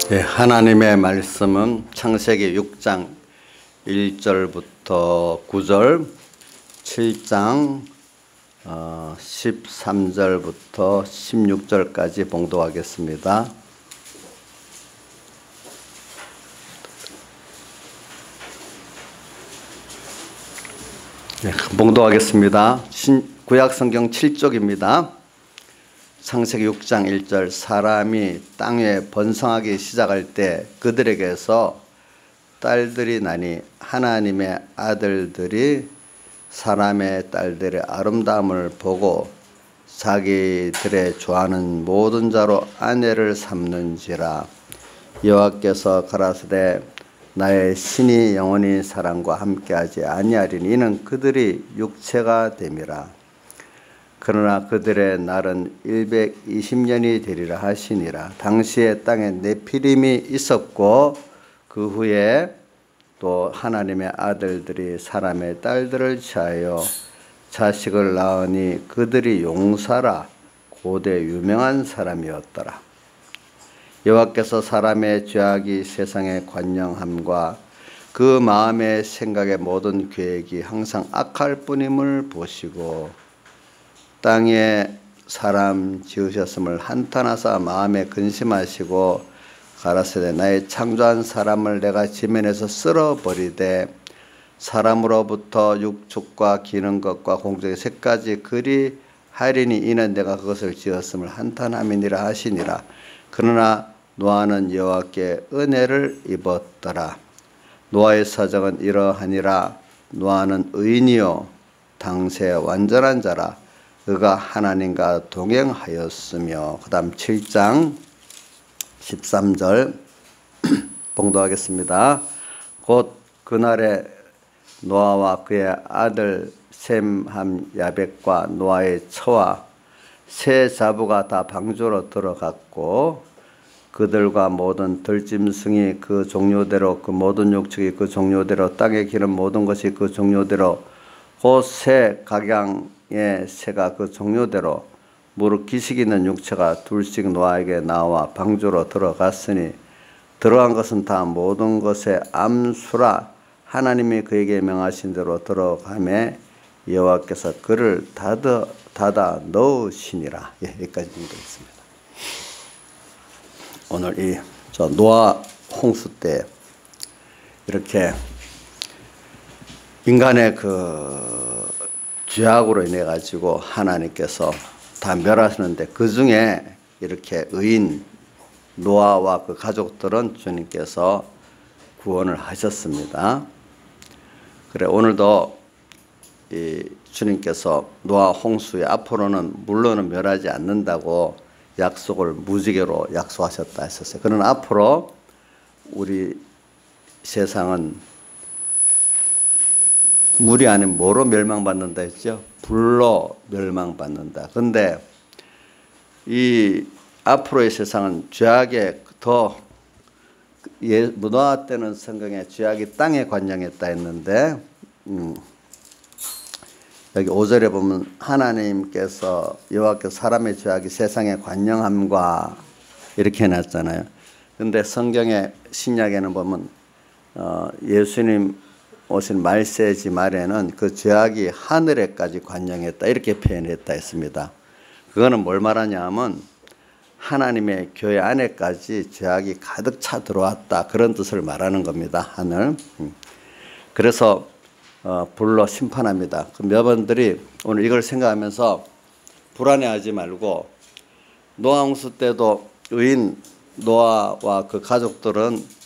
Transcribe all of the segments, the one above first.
네, 하나님의 말씀은 창세기 6장 1절부터 9절, 7장 13절부터 16절까지 봉독하겠습니다. 네, 봉독하겠습니다. 구약성경 7쪽입니다. 창세기 6장 1절 사람이 땅에 번성하기 시작할 때 그들에게서 딸들이 나니 하나님의 아들들이 사람의 딸들의 아름다움을 보고 자기들의 좋아하는 모든 자로 아내를 삼는지라. 여호와께서 가라사대 나의 신이 영원히 사람과 함께하지 아니하리니 이는 그들이 육체가 됨이라. 그러나 그들의 날은 120년이 되리라 하시니라. 당시에 땅에 네피림이 있었고 그 후에 또 하나님의 아들들이 사람의 딸들을 취하여 자식을 낳으니 그들이 용사라 고대 유명한 사람이었더라. 여호와께서 사람의 죄악이 세상에 관영함과 그 마음의 생각의 모든 계획이 항상 악할 뿐임을 보시고 땅에 사람 지으셨음을 한탄하사 마음에 근심하시고 가라사대 나의 창조한 사람을 내가 지면에서 쓸어버리되 사람으로부터 육축과 기는 것과 공중의 새까지 그리 하리니 이는 내가 그것을 지었음을 한탄함이니라 하시니라. 그러나 노아는 여호와께 은혜를 입었더라. 노아의 사정은 이러하니라. 노아는 의인이요 당세 완전한 자라. 그가 하나님과 동행하였으며. 그 다음 7장 13절 봉독하겠습니다. 곧 그날에 노아와 그의 아들 셈, 함, 야벳과 노아의 처와 세 자부가 다 방주로 들어갔고 그들과 모든 들짐승이 그 종류대로 그 모든 육축이 그 종류대로 땅에 기는 모든 것이 그 종류대로 곧 새 각양의 새가 그 종류대로 무릇 기식 있는 육체가 둘씩 노아에게 나와 방주로 들어갔으니 들어간 것은 다 모든 것의 암수라. 하나님이 그에게 명하신 대로 들어가매 여호와께서 그를 닫아 넣으시니라. 예, 여기까지 읽겠습니다. 오늘 저 노아 홍수 때 이렇게 인간의 그 죄악으로 인해 가지고 하나님께서 다 멸하시는데 그 중에 이렇게 의인 노아와 그 가족들은 주님께서 구원을 하셨습니다. 그래 오늘도 이 주님께서 노아 홍수에 앞으로는 물론은 멸하지 않는다고 약속을 무지개로 약속하셨다 했었어요. 그러나 앞으로 우리 세상은 물이 아닌 뭐로 멸망받는다 했죠? 불로 멸망받는다. 그런데 이 앞으로의 세상은 죄악에 더 노아 때는 성경에 죄악이 땅에 관영했다 했는데 여기 5절에 보면 하나님께서 여호와께서 사람의 죄악이 세상에 관영함과 이렇게 해놨잖아요. 그런데 성경의 신약에는 보면 예수님 오신 말세지 말에는 그 죄악이 하늘에까지 관영했다 이렇게 표현했다 했습니다. 그거는 뭘 말하냐 하면 하나님의 교회 안에까지 죄악이 가득 차 들어왔다 그런 뜻을 말하는 겁니다. 하늘. 그래서 불로 심판합니다. 그럼 여러분들이 오늘 이걸 생각하면서 불안해하지 말고 노아 홍수 때도 의인 노아와 그 가족들은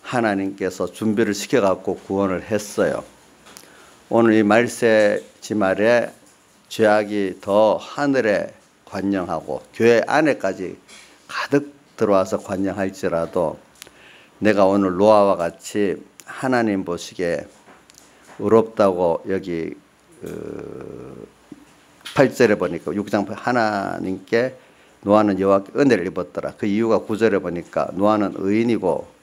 하나님께서 준비를 시켜갖고 구원을 했어요. 오늘 이 말세지 말에 죄악이 더 하늘에 관영하고 교회 안에까지 가득 들어와서 관영할지라도 내가 오늘 노아와 같이 하나님 보시기에 의롭다고 여기 8절에 보니까 6장 하나님께 노아는 여호와께 은혜를 입었더라. 그 이유가 9절에 보니까 노아는 의인이고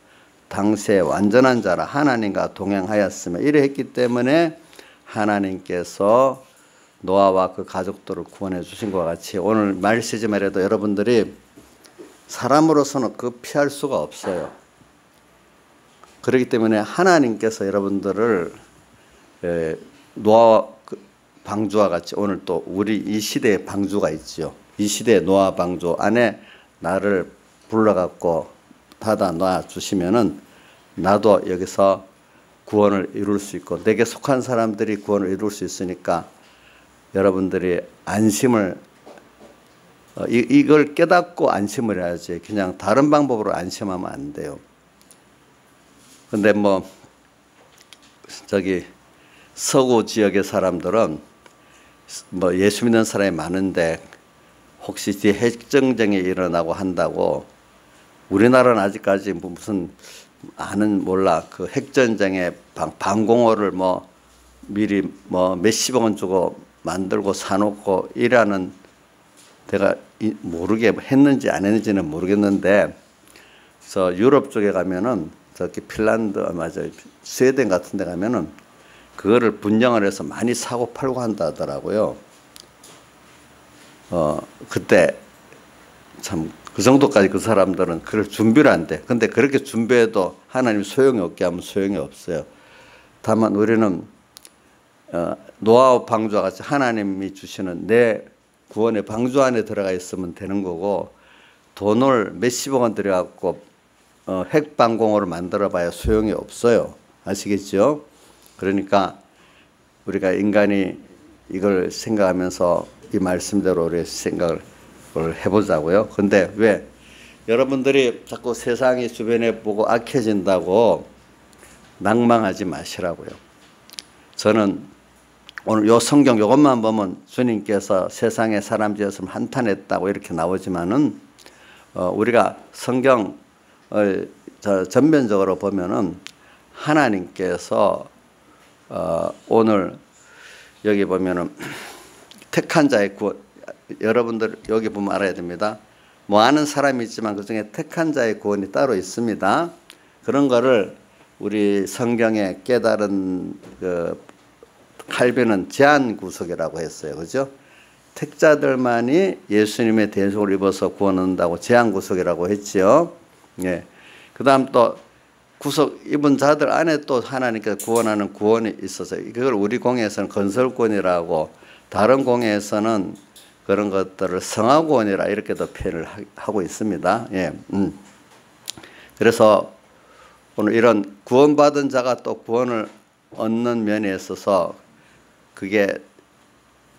당시에 완전한 자라 하나님과 동행하였으며 이래 했기 때문에 하나님께서 노아와 그 가족들을 구원해 주신 것 같이 오늘 말씀에도 여러분들이 사람으로서는 그 피할 수가 없어요. 그렇기 때문에 하나님께서 여러분들을 노아 방주와 같이 오늘 또 우리 이 시대의 방주가 있죠. 이 시대의 노아 방주 안에 나를 불러갖고 닫아 놔 주시면은 나도 여기서 구원을 이룰 수 있고 내게 속한 사람들이 구원을 이룰 수 있으니까 여러분들이 안심을 이걸 깨닫고 안심을 해야지 그냥 다른 방법으로 안심하면 안 돼요. 근데 뭐 저기 서구 지역의 사람들은 뭐 예수 믿는 사람이 많은데 혹시 뒤에 핵전쟁이 일어나고 한다고 우리나라는 아직까지 무슨 아는 몰라 그 핵전쟁의 방공호를 뭐 미리 뭐 몇십억 원 주고 만들고 사놓고 일하는 내가 모르게 했는지 안 했는지는 모르겠는데 그래서 유럽 쪽에 가면은 저기 핀란드 맞아 스웨덴 같은 데 가면은 그거를 분양을 해서 많이 사고 팔고 한다 하더라고요. 그때 참 그 정도까지 그 사람들은 그걸 준비를 안 돼. 근데 그렇게 준비해도 하나님 소용이 없게 하면 소용이 없어요. 다만 우리는 노아 방주와 같이 하나님이 주시는 내 구원의 방주 안에 들어가 있으면 되는 거고 돈을 몇십억 원 들여갖고 핵방공호를 만들어 봐야 소용이 없어요. 아시겠죠? 그러니까 우리가 인간이 이걸 생각하면서 이 말씀대로 우리 생각을 해보자고요. 근데 왜 여러분들이 자꾸 세상이 주변에 보고 악해진다고 낭망하지 마시라고요. 저는 오늘 요 성경 요것만 보면 주님께서 세상에 사람 지었으면 한탄했다고 이렇게 나오지만은 우리가 성경 전면적으로 보면은 하나님께서 오늘 여기 보면은 택한 자의 구원 여러분들 여기 보면 알아야 됩니다. 뭐 아는 사람이 있지만 그중에 택한 자의 구원이 따로 있습니다. 그런 거를 우리 성경에 깨달은 그 칼빈은 제한 구속이라고 했어요. 그죠? 택자들만이 예수님의 대속을 입어서 구원 얻는다고 제한 구속이라고 했죠. 예. 그다음 또 구속 입은 자들 안에 또 하나님께서 구원하는 구원이 있어서 그걸 우리 공예에서는 건설구원이라고 다른 공예에서는 그런 것들을 성화구원이라 이렇게도 표현을 하고 있습니다. 예. 그래서 오늘 이런 구원받은 자가 또 구원을 얻는 면에 있어서 그게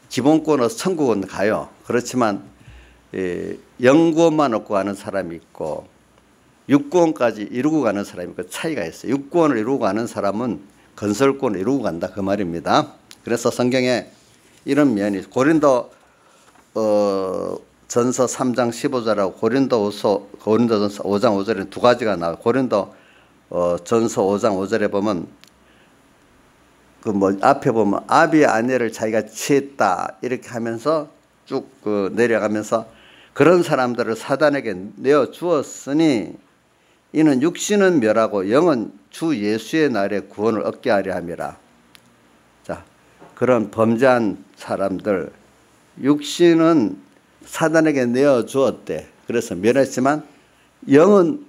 기본권으로 천국은 가요. 그렇지만 영구원만 얻고 가는 사람이 있고 육구원까지 이루고 가는 사람이 있고 차이가 있어요. 육구원을 이루고 가는 사람은 건설권을 이루고 간다 그 말입니다. 그래서 성경에 이런 면이 고린도 전서 3장 15절하고 고린도전서 5장 5절에 두 가지가 나와요. 고린도 전서 5장 5절에 보면 그 뭐 앞에 보면 아비의 아내를 자기가 취했다 이렇게 하면서 쭉 내려가면서 그런 사람들을 사단에게 내어 주었으니 이는 육신은 멸하고 영은 주 예수의 날에 구원을 얻게 하려 함이라. 자, 그런 범죄한 사람들 육신은 사단에게 내어 주었대. 그래서 멸했지만 영은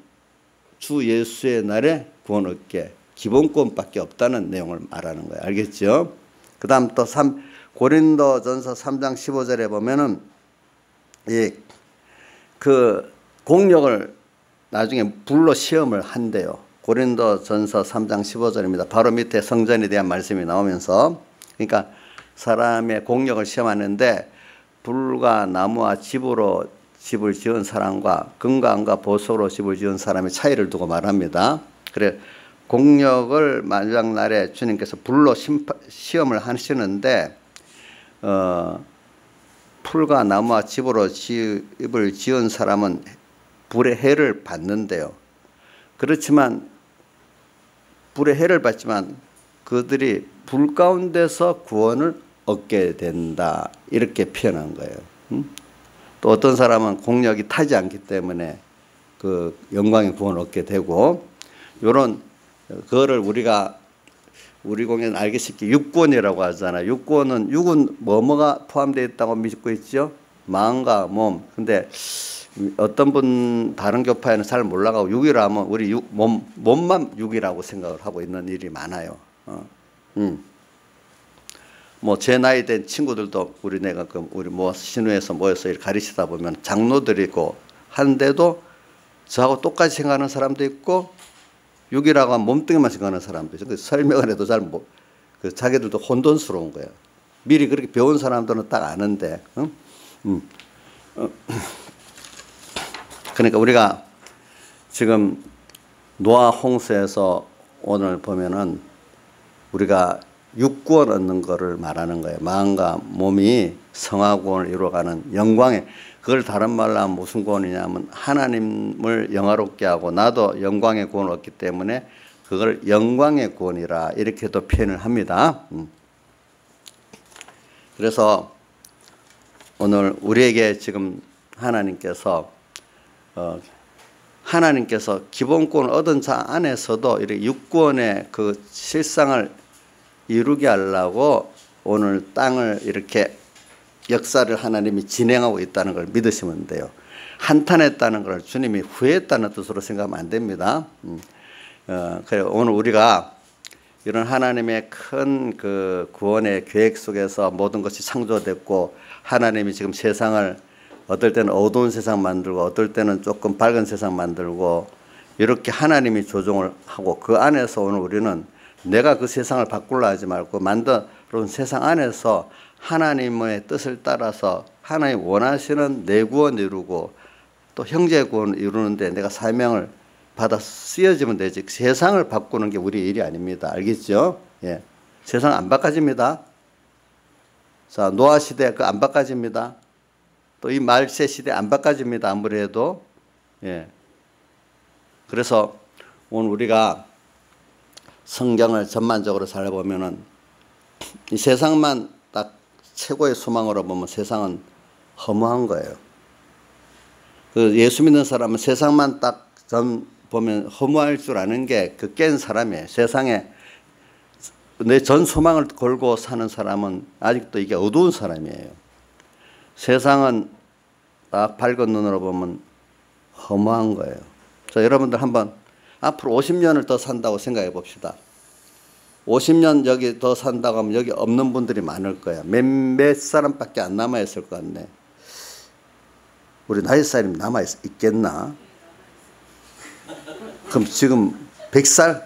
주 예수의 날에 구원 얻게 기본권밖에 없다는 내용을 말하는 거예요. 알겠죠? 그 다음 또 고린도전서 3장 15절에 보면은 그 공력을 나중에 불로 시험을 한대요. 고린도전서 3장 15절입니다. 바로 밑에 성전에 대한 말씀이 나오면서 그러니까 사람의 공력을 시험하는데 불과 나무와 집으로 집을 지은 사람과 금과 은과 보석으로 집을 지은 사람의 차이를 두고 말합니다. 그래 공력을 마지막 날에 주님께서 불로 시험을 하시는데 풀과 나무와 집으로 집을 지은 사람은 불의 해를 받는데요. 그렇지만 불의 해를 받지만 그들이 불 가운데서 구원을 얻게 된다 이렇게 표현한 거예요. 또 어떤 사람은 공력이 타지 않기 때문에 그 영광의 구원을 얻게 되고 이런 그거를 우리가 우리 공예는 알기 쉽게 육권이라고 하잖아요. 육권은 육은 뭐가 포함되어 있다고 믿고 있죠? 마음과 몸. 근데 어떤 분 다른 교파에는 잘 몰라가고 육이라 하면 우리 몸만 육이라고 생각을 하고 있는 일이 많아요. 뭐 제 나이 된 친구들도 우리 뭐 신우에서 모여서 일 가르치다 보면 장로들이고 한데도 저하고 똑같이 생각하는 사람도 있고 육이라고 하면 몸뚱이만 생각하는 사람도 있어요. 설명을 해도 자기들도 혼돈스러운 거예요. 미리 그렇게 배운 사람들은 딱 아는데. 그러니까 우리가 지금 노아 홍수에서 오늘 보면은 우리가 육구원 얻는 거를 말하는 거예요. 마음과 몸이 성화구원을 이루어가는 영광의, 그걸 다른 말로 하면 무슨 구원이냐면 하나님을 영화롭게 하고 나도 영광의 구원을 얻기 때문에 그걸 영광의 구원이라 이렇게도 표현을 합니다. 그래서 오늘 우리에게 지금 하나님께서 기본권을 얻은 자 안에서도 이렇게 육구원의 그 실상을 이루게 하려고 오늘 땅을 이렇게 역사를 하나님이 진행하고 있다는 걸 믿으시면 돼요. 한탄했다는 걸 주님이 후회했다는 뜻으로 생각하면 안 됩니다. 그래서 오늘 우리가 이런 하나님의 큰 그 구원의 계획 속에서 모든 것이 창조됐고 하나님이 지금 세상을 어떨 때는 어두운 세상 만들고 어떨 때는 조금 밝은 세상 만들고 이렇게 하나님이 조종을 하고 그 안에서 오늘 우리는 내가 그 세상을 바꾸려 하지 말고 만든 세상 안에서 하나님의 뜻을 따라서 하나님 원하시는 내 구원 이루고 또 형제 구원 이루는데 내가 사명을 받아 쓰여지면 되지. 세상을 바꾸는 게 우리 일이 아닙니다. 알겠죠? 예. 세상 안 바꿔집니다. 자, 노아 시대 그 안 바꿔집니다. 또 이 말세 시대 안 바꿔집니다. 아무리 해도. 예. 그래서 오늘 우리가 성경을 전반적으로 살펴보면은 이 세상만 딱 최고의 소망으로 보면 세상은 허무한 거예요. 그 예수 믿는 사람은 세상만 딱 보면 허무할 줄 아는 게 그 깬 사람이에요. 세상에 내 전 소망을 걸고 사는 사람은 아직도 이게 어두운 사람이에요. 세상은 딱 밝은 눈으로 보면 허무한 거예요. 자, 여러분들 한번 앞으로 50년을 더 산다고 생각해 봅시다. 50년 여기 더 산다고 하면 여기 없는 분들이 많을 거야. 몇 사람밖에 안 남아있을 것 같네. 우리 나이 사람이 남아있겠나? 그럼 지금 100살?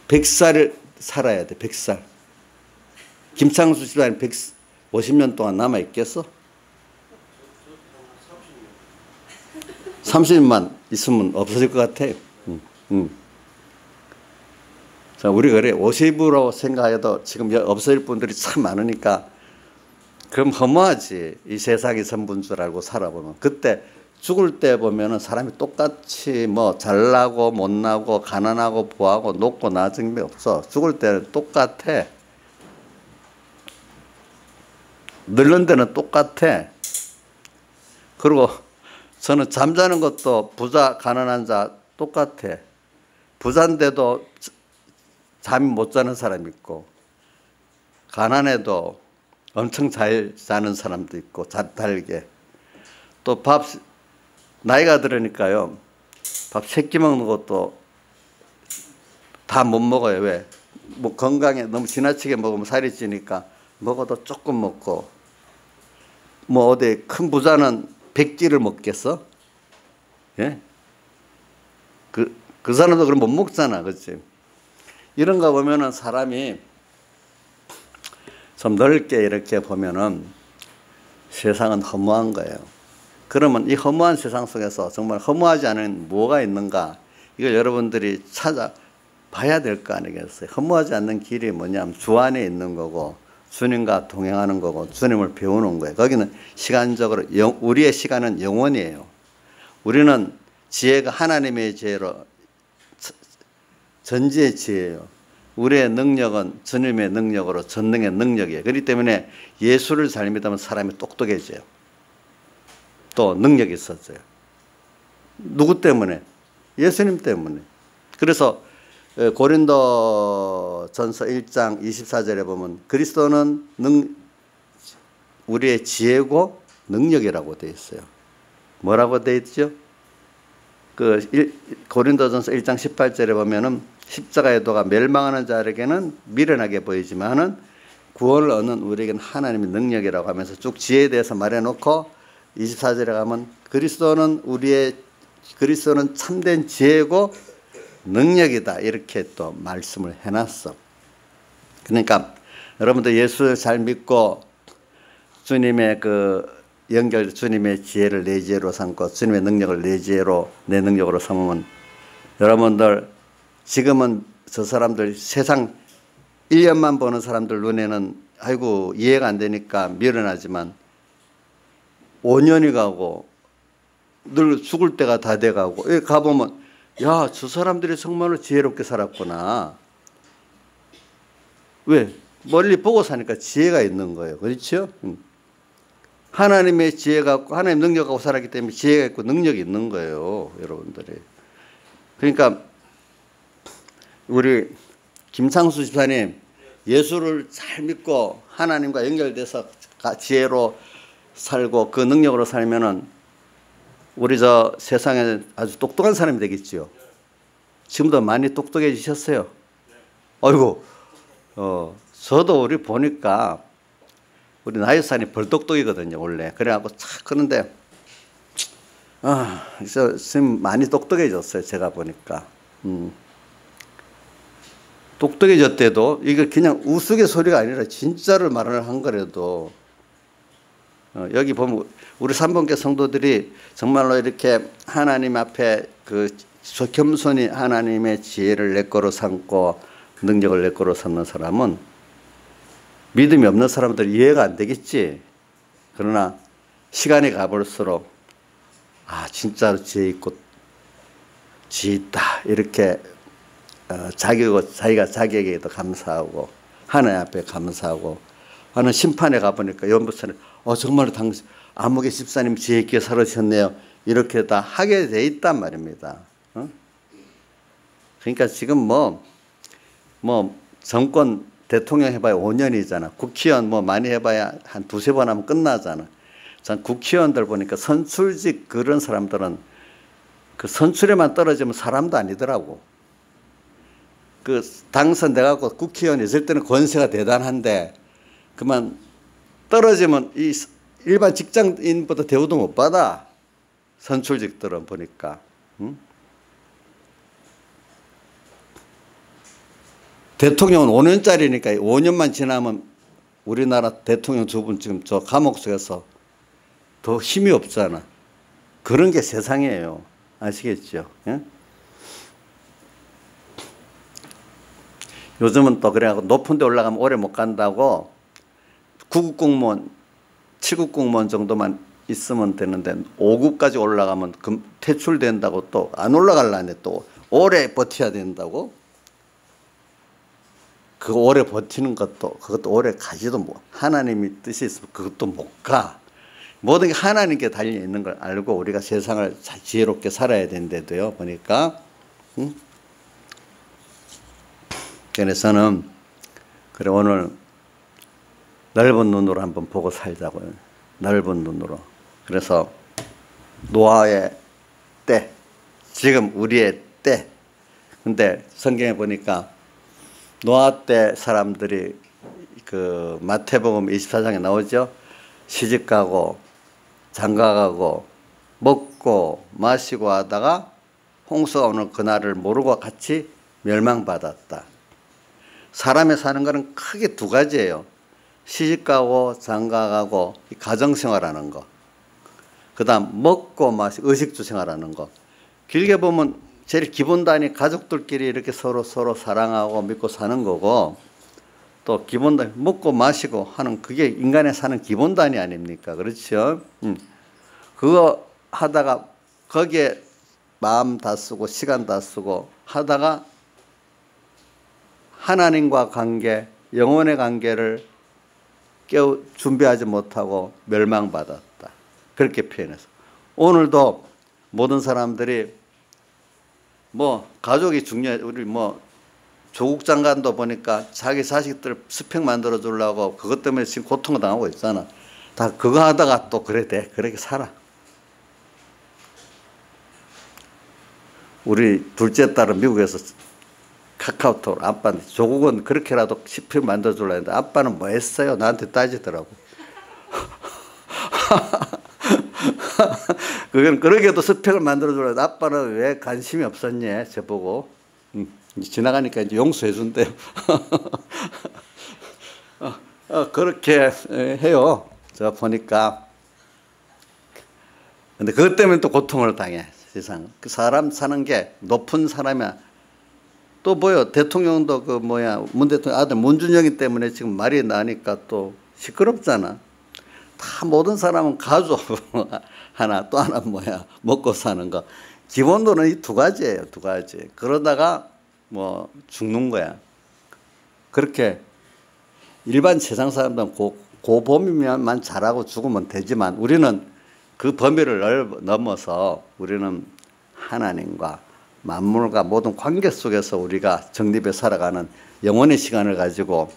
100살을 살아야 돼. 100살. 김창수 집사님 50년 동안 남아있겠어? 30년만 있으면 없어질 것 같아. 자, 우리 그래 50으로 생각해도 지금 없어질 분들이 참 많으니까 그럼 허무하지. 이 세상이 전부인 줄 알고 살아보면. 그때 죽을 때 보면은 사람이 똑같이 뭐 잘나고 못나고 가난하고 부하고 높고 낮은 게 없어. 죽을 때는 똑같아. 늙는 데는 똑같아. 그리고 저는 잠자는 것도 부자 가난한 자 똑같아. 부자인데도 잠이 못 자는 사람이 있고 가난해도 엄청 잘 자는 사람도 있고 다르게. 또 밥 나이가 들으니까요. 밥 3끼 먹는 것도 다 못 먹어요. 왜? 뭐 건강에 너무 지나치게 먹으면 살이 찌니까 먹어도 조금 먹고. 뭐 어디 큰 부자는 100끼를 먹겠어? 예? 그 사람도 그럼 못 먹잖아. 그렇지? 이런 거 보면은 사람이 좀 넓게 이렇게 보면은 세상은 허무한 거예요. 그러면 이 허무한 세상 속에서 정말 허무하지 않은 뭐가 있는가? 이걸 여러분들이 찾아봐야 될 거 아니겠어요? 허무하지 않는 길이 뭐냐면 주 안에 있는 거고 주님과 동행하는 거고 주님을 배우는 거예요. 거기는 시간적으로 우리의 시간은 영원이에요. 우리는 지혜가 하나님의 지혜로 전지의 지혜예요. 우리의 능력은 주님의 능력으로 전능의 능력이에요. 그렇기 때문에 예수를 잘 믿으면 사람이 똑똑해져요. 또 능력이 있었어요. 누구 때문에? 예수님 때문에. 그래서 고린도 전서 1장 24절에 보면 그리스도는 우리의 지혜고 능력이라고 되어 있어요. 뭐라고 돼 있죠? 고린도전서 1장 18절에 보면은 십자가의 도가 멸망하는 자에게는 미련하게 보이지만은 구원을 얻는 우리에게는 하나님의 능력이라고 하면서 쭉 지혜에 대해서 말해놓고 24절에 가면 그리스도는 참된 지혜고 능력이다 이렇게 또 말씀을 해놨어. 그러니까 여러분들 예수를 잘 믿고 주님의 주님의 지혜를 내 지혜로 삼고 주님의 능력을 내 능력으로 삼으면 여러분들 지금은 저 사람들 세상 1년만 보는 사람들 눈에는 아이고 이해가 안 되니까 미련하지만 5년이 가고 늘 죽을 때가 다 돼가고 여기 가보면 야, 저 사람들이 정말로 지혜롭게 살았구나. 왜? 멀리 보고 사니까 지혜가 있는 거예요. 그렇죠? 하나님의 지혜가 있고 하나님 능력하고 살았기 때문에 지혜가 있고 능력이 있는 거예요. 여러분들이. 그러니까 우리 김상수 집사님 예수를 잘 믿고 하나님과 연결돼서 지혜로 살고 그 능력으로 살면은 우리 저 세상에 아주 똑똑한 사람이 되겠죠. 지금도 많이 똑똑해지셨어요. 아이고, 저도 우리 보니까 우리 나이산이 벌똑똑이거든요, 원래. 그래갖고 그런데, 지금 많이 똑똑해졌어요, 제가 보니까. 똑똑해졌대도 이게 그냥 우스갯소리가 아니라 진짜를 말을 한 거라도 여기 보면 우리 3번께 성도들이 정말로 이렇게 하나님 앞에 겸손히 하나님의 지혜를 내 거로 삼고 능력을 내 거로 삼는 사람은 믿음이 없는 사람들은 이해가 안 되겠지. 그러나 시간이 가볼수록 진짜로 지혜 있고 지혜 있다 이렇게 자기가 자기에게도 감사하고 하나님 앞에 감사하고 하는 심판에 가보니까 연부사는 정말로 당신 아무개 집사님 지혜 있게 살으셨네요. 이렇게 다 하게 돼 있단 말입니다. 그러니까 지금 뭐 정권 대통령 해봐야 5년이잖아. 국회의원 많이 해봐야 한 두세 번 하면 끝나잖아. 전 국회의원들 보니까 선출직 그런 사람들은 그 선출에만 떨어지면 사람도 아니더라고. 당선돼갖고 국회의원 있을 때는 권세가 대단한데 그만 떨어지면 이 일반 직장인보다 대우도 못 받아. 선출직들은 보니까. 대통령은 5년짜리니까 5년만 지나면 우리나라 대통령 두 분 지금 저 감옥 속에서 더 힘이 없잖아. 그런 게 세상이에요. 아시겠죠? 예? 요즘은 또 그래갖고 높은 데 올라가면 오래 못 간다고 9급 공무원, 7급 공무원 정도만 있으면 되는데 5급까지 올라가면 퇴출된다고 또 안 올라갈라네. 또 오래 버텨야 된다고. 그거 오래 버티는 그것도 오래 가지도 하나님이 뜻이 있으면 그것도 못 가. 모든 게 하나님께 달려 있는 걸 알고 우리가 세상을 지혜롭게 살아야 된대도요. 보니까. 그래서는 그래 오늘 넓은 눈으로 한번 보고 살자고요. 넓은 눈으로. 그래서 노아의 때, 지금 우리의 때. 근데 성경에 보니까 노아 때 사람들이 마태복음 24장에 나오죠. 시집가고 장가가고 먹고 마시고 하다가 홍수가 오는 그날을 모르고 같이 멸망받았다. 사람이 사는 거는 크게 두 가지예요. 시집가고 장가가고 가정생활하는 거. 그 다음 먹고 마시고 의식주 생활하는 거. 길게 보면 제일 기본단위 가족들끼리 이렇게 서로 사랑하고 믿고 사는 거고 또 기본단위 먹고 마시고 하는 그게 인간의 사는 기본단위 아닙니까? 그렇죠? 그거 하다가 거기에 마음 다 쓰고 시간 다 쓰고 하다가 하나님과 관계, 영혼의 관계를 준비하지 못하고 멸망받았다. 그렇게 표현해서 오늘도 모든 사람들이 가족이 중요해. 우리 조국 장관도 보니까 자기 자식들 스펙 만들어 주려고 그것 때문에 지금 고통을 당하고 있잖아. 다 그거 하다가 또 그렇게 살아. 우리 둘째 딸은 미국에서 카카오톡 아빠한테 조국은 그렇게라도 CPU 만들어주려 했는데 아빠는 뭐 했어요? 나한테 따지더라고. 그건 그러게도 스펙을 만들어주려 했는데 아빠는 왜 관심이 없었니? 저보고. 지나가니까 이제 용서해준대요. 그렇게 해요. 제가 보니까. 근데 그것 때문에 또 고통을 당해. 세상. 그 사람 사는 게 높은 사람이야. 또 뭐요? 대통령도 그 뭐야 문 대통령 아들 문준영이 때문에 지금 말이 나니까 또 시끄럽잖아. 다 모든 사람은 가족 하나 또 하나 뭐야 먹고 사는 거. 기본도는 이 두 가지예요. 두 가지. 그러다가 뭐 죽는 거야. 그렇게 일반 세상 사람들은 그 범위만 잘하고 죽으면 되지만 우리는 그 범위를 넘어서 우리는 하나님과 만물과 모든 관계 속에서 우리가 정립해 살아가는 영원의 시간을 가지고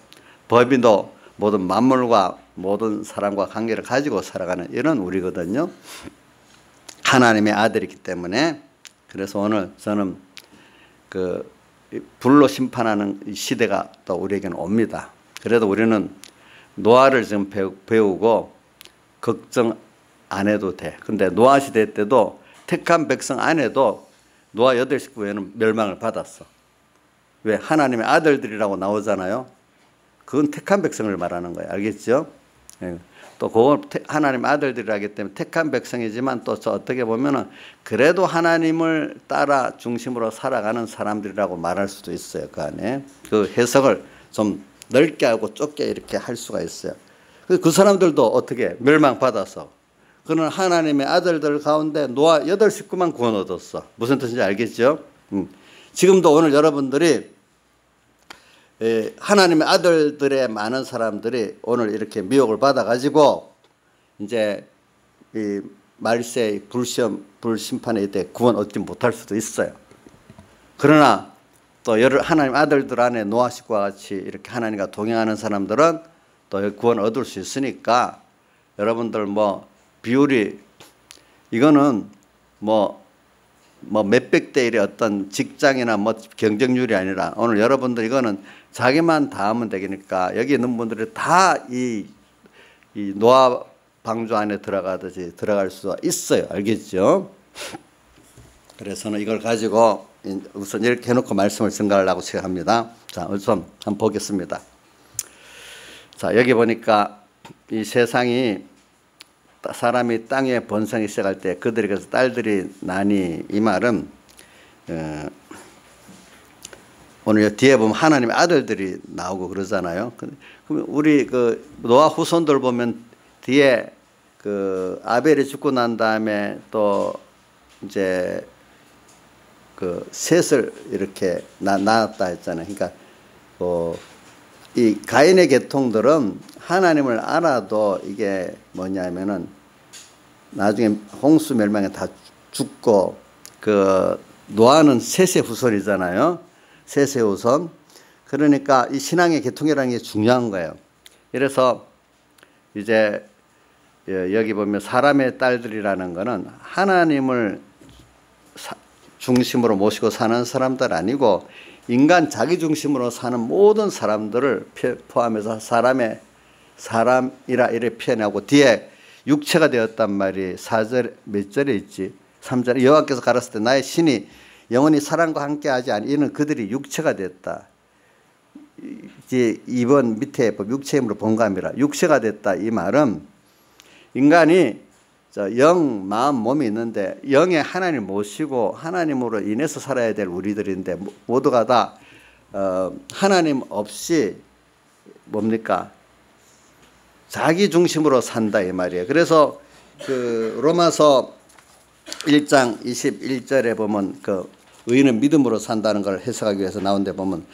법인도 모든 만물과 모든 사람과 관계를 가지고 살아가는 이런 우리거든요. 하나님의 아들이기 때문에. 그래서 오늘 저는 그 불로 심판하는 시대가 또 우리에게는 옵니다. 그래도 우리는 노아를 지금 배우고 걱정 안 해도 돼. 근데 노아 시대 때도 택한 백성 안에도 노아 8식구에는 멸망을 받았어. 왜? 하나님의 아들들이라고 나오잖아요. 그건 택한 백성을 말하는 거예요. 알겠죠? 또 그건 하나님 아들들이라기 때문에 택한 백성이지만 또 어떻게 보면은 그래도 하나님을 따라 중심으로 살아가는 사람들이라고 말할 수도 있어요. 그 안에. 그 해석을 좀 넓게 하고 좁게 이렇게 할 수가 있어요. 그 사람들도 어떻게 멸망받아서 그는 하나님의 아들들 가운데 노아 8식구만 구원 얻었어. 무슨 뜻인지 알겠죠? 지금도 오늘 여러분들이 하나님의 아들들의 많은 사람들이 오늘 이렇게 미혹을 받아가지고 이제 이 말세 불심판에 대해 구원 얻지 못할 수도 있어요. 그러나 또 하나님 아들들 안에 노아 식구와 같이 이렇게 하나님과 동행하는 사람들은 또 구원 얻을 수 있으니까 여러분들 뭐 비율이 이거는 뭐 몇백 대 1의 어떤 직장이나 뭐 경쟁률이 아니라 오늘 여러분들 이거는 자기만 다 하면 되니까 여기 있는 분들이 다 이 노아 방주 안에 들어가듯이 들어갈 수가 있어요. 알겠죠? 그래서는 이걸 가지고 우선 이렇게 해놓고 말씀을 증가하려고 생각합니다. 자, 우선 한번 보겠습니다. 자, 여기 보니까 이 세상이 사람이 땅에 번성이 시작할 때 그들에게서 딸들이 나니 이 말은 오늘 뒤에 보면 하나님의 아들들이 나오고 그러잖아요. 그럼 우리 그 노아 후손들 보면 뒤에 그 아벨이 죽고 난 다음에 또 이제 그 셋을 이렇게 낳았다 했잖아요. 그러니까 이 가인의 계통들은 하나님을 알아도 이게 뭐냐면은 나중에 홍수 멸망에 다 죽고 그 노아는 셋의 후손이잖아요. 셋의 후손. 그러니까 이 신앙의 계통이라는 게 중요한 거예요. 그래서 이제 여기 보면 사람의 딸들이라는 거는 하나님을 중심으로 모시고 사는 사람들 아니고 인간 자기 중심으로 사는 모든 사람들을 포함해서 사람이라 이렇게 표현하고 뒤에 육체가 되었단 말이 4절 몇 절에 있지? 3절에 여호와께서 가라사대 나의 신이 영원히 사람과 함께하지 아니하는 그들이 육체가 됐다. 이제 2번 밑에 육체의 힘으로 본감이라 육체가 됐다. 이 말은 인간이 영, 마음, 몸이 있는데 영에 하나님 모시고 하나님으로 인해서 살아야 될 우리들인데 모두가 다 하나님 없이 뭡니까? 자기 중심으로 산다 이 말이에요. 그래서 그 로마서 1장 21절에 보면 그 의인은 믿음으로 산다는 걸 해석하기 위해서 나온 데 보면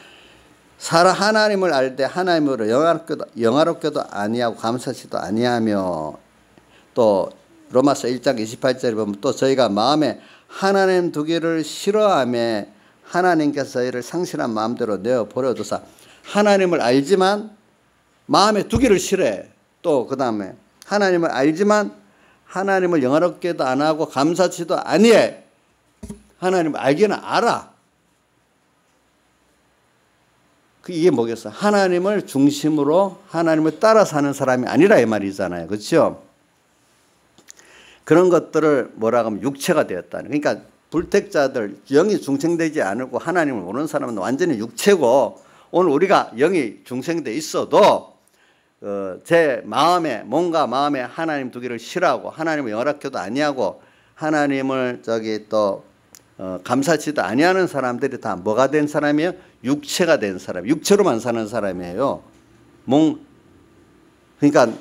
하나님을 알 때 하나님으로 영화롭게도 아니하고 감사치도 아니하며 또 로마서 1장 28절에 보면 또 저희가 마음에 하나님 두기를 싫어하며 하나님께서 저희를 상실한 마음대로 내어버려두사 하나님을 알지만 마음에 두기를 싫어해. 또 그 다음에 하나님을 알지만 하나님을 영화롭게도 안 하고 감사치도 아니해. 하나님 알기는 알아. 이게 뭐겠어? 하나님을 중심으로 하나님을 따라 사는 사람이 아니라 이 말이잖아요. 그렇죠? 그런 것들을 뭐라고 하면 육체가 되었다는. 그러니까 불택자들, 영이 중생되지 않고 하나님을 모르는 사람은 완전히 육체고, 오늘 우리가 영이 중생돼 있어도 제 마음에, 몸과 마음에 하나님 두기를 싫어하고 하나님을 영원학교도 아니하고 하나님을 또 감사치도 아니하는 사람들이 다 뭐가 된 사람이에요? 육체가 된 사람, 육체로만 사는 사람이에요. 그러니까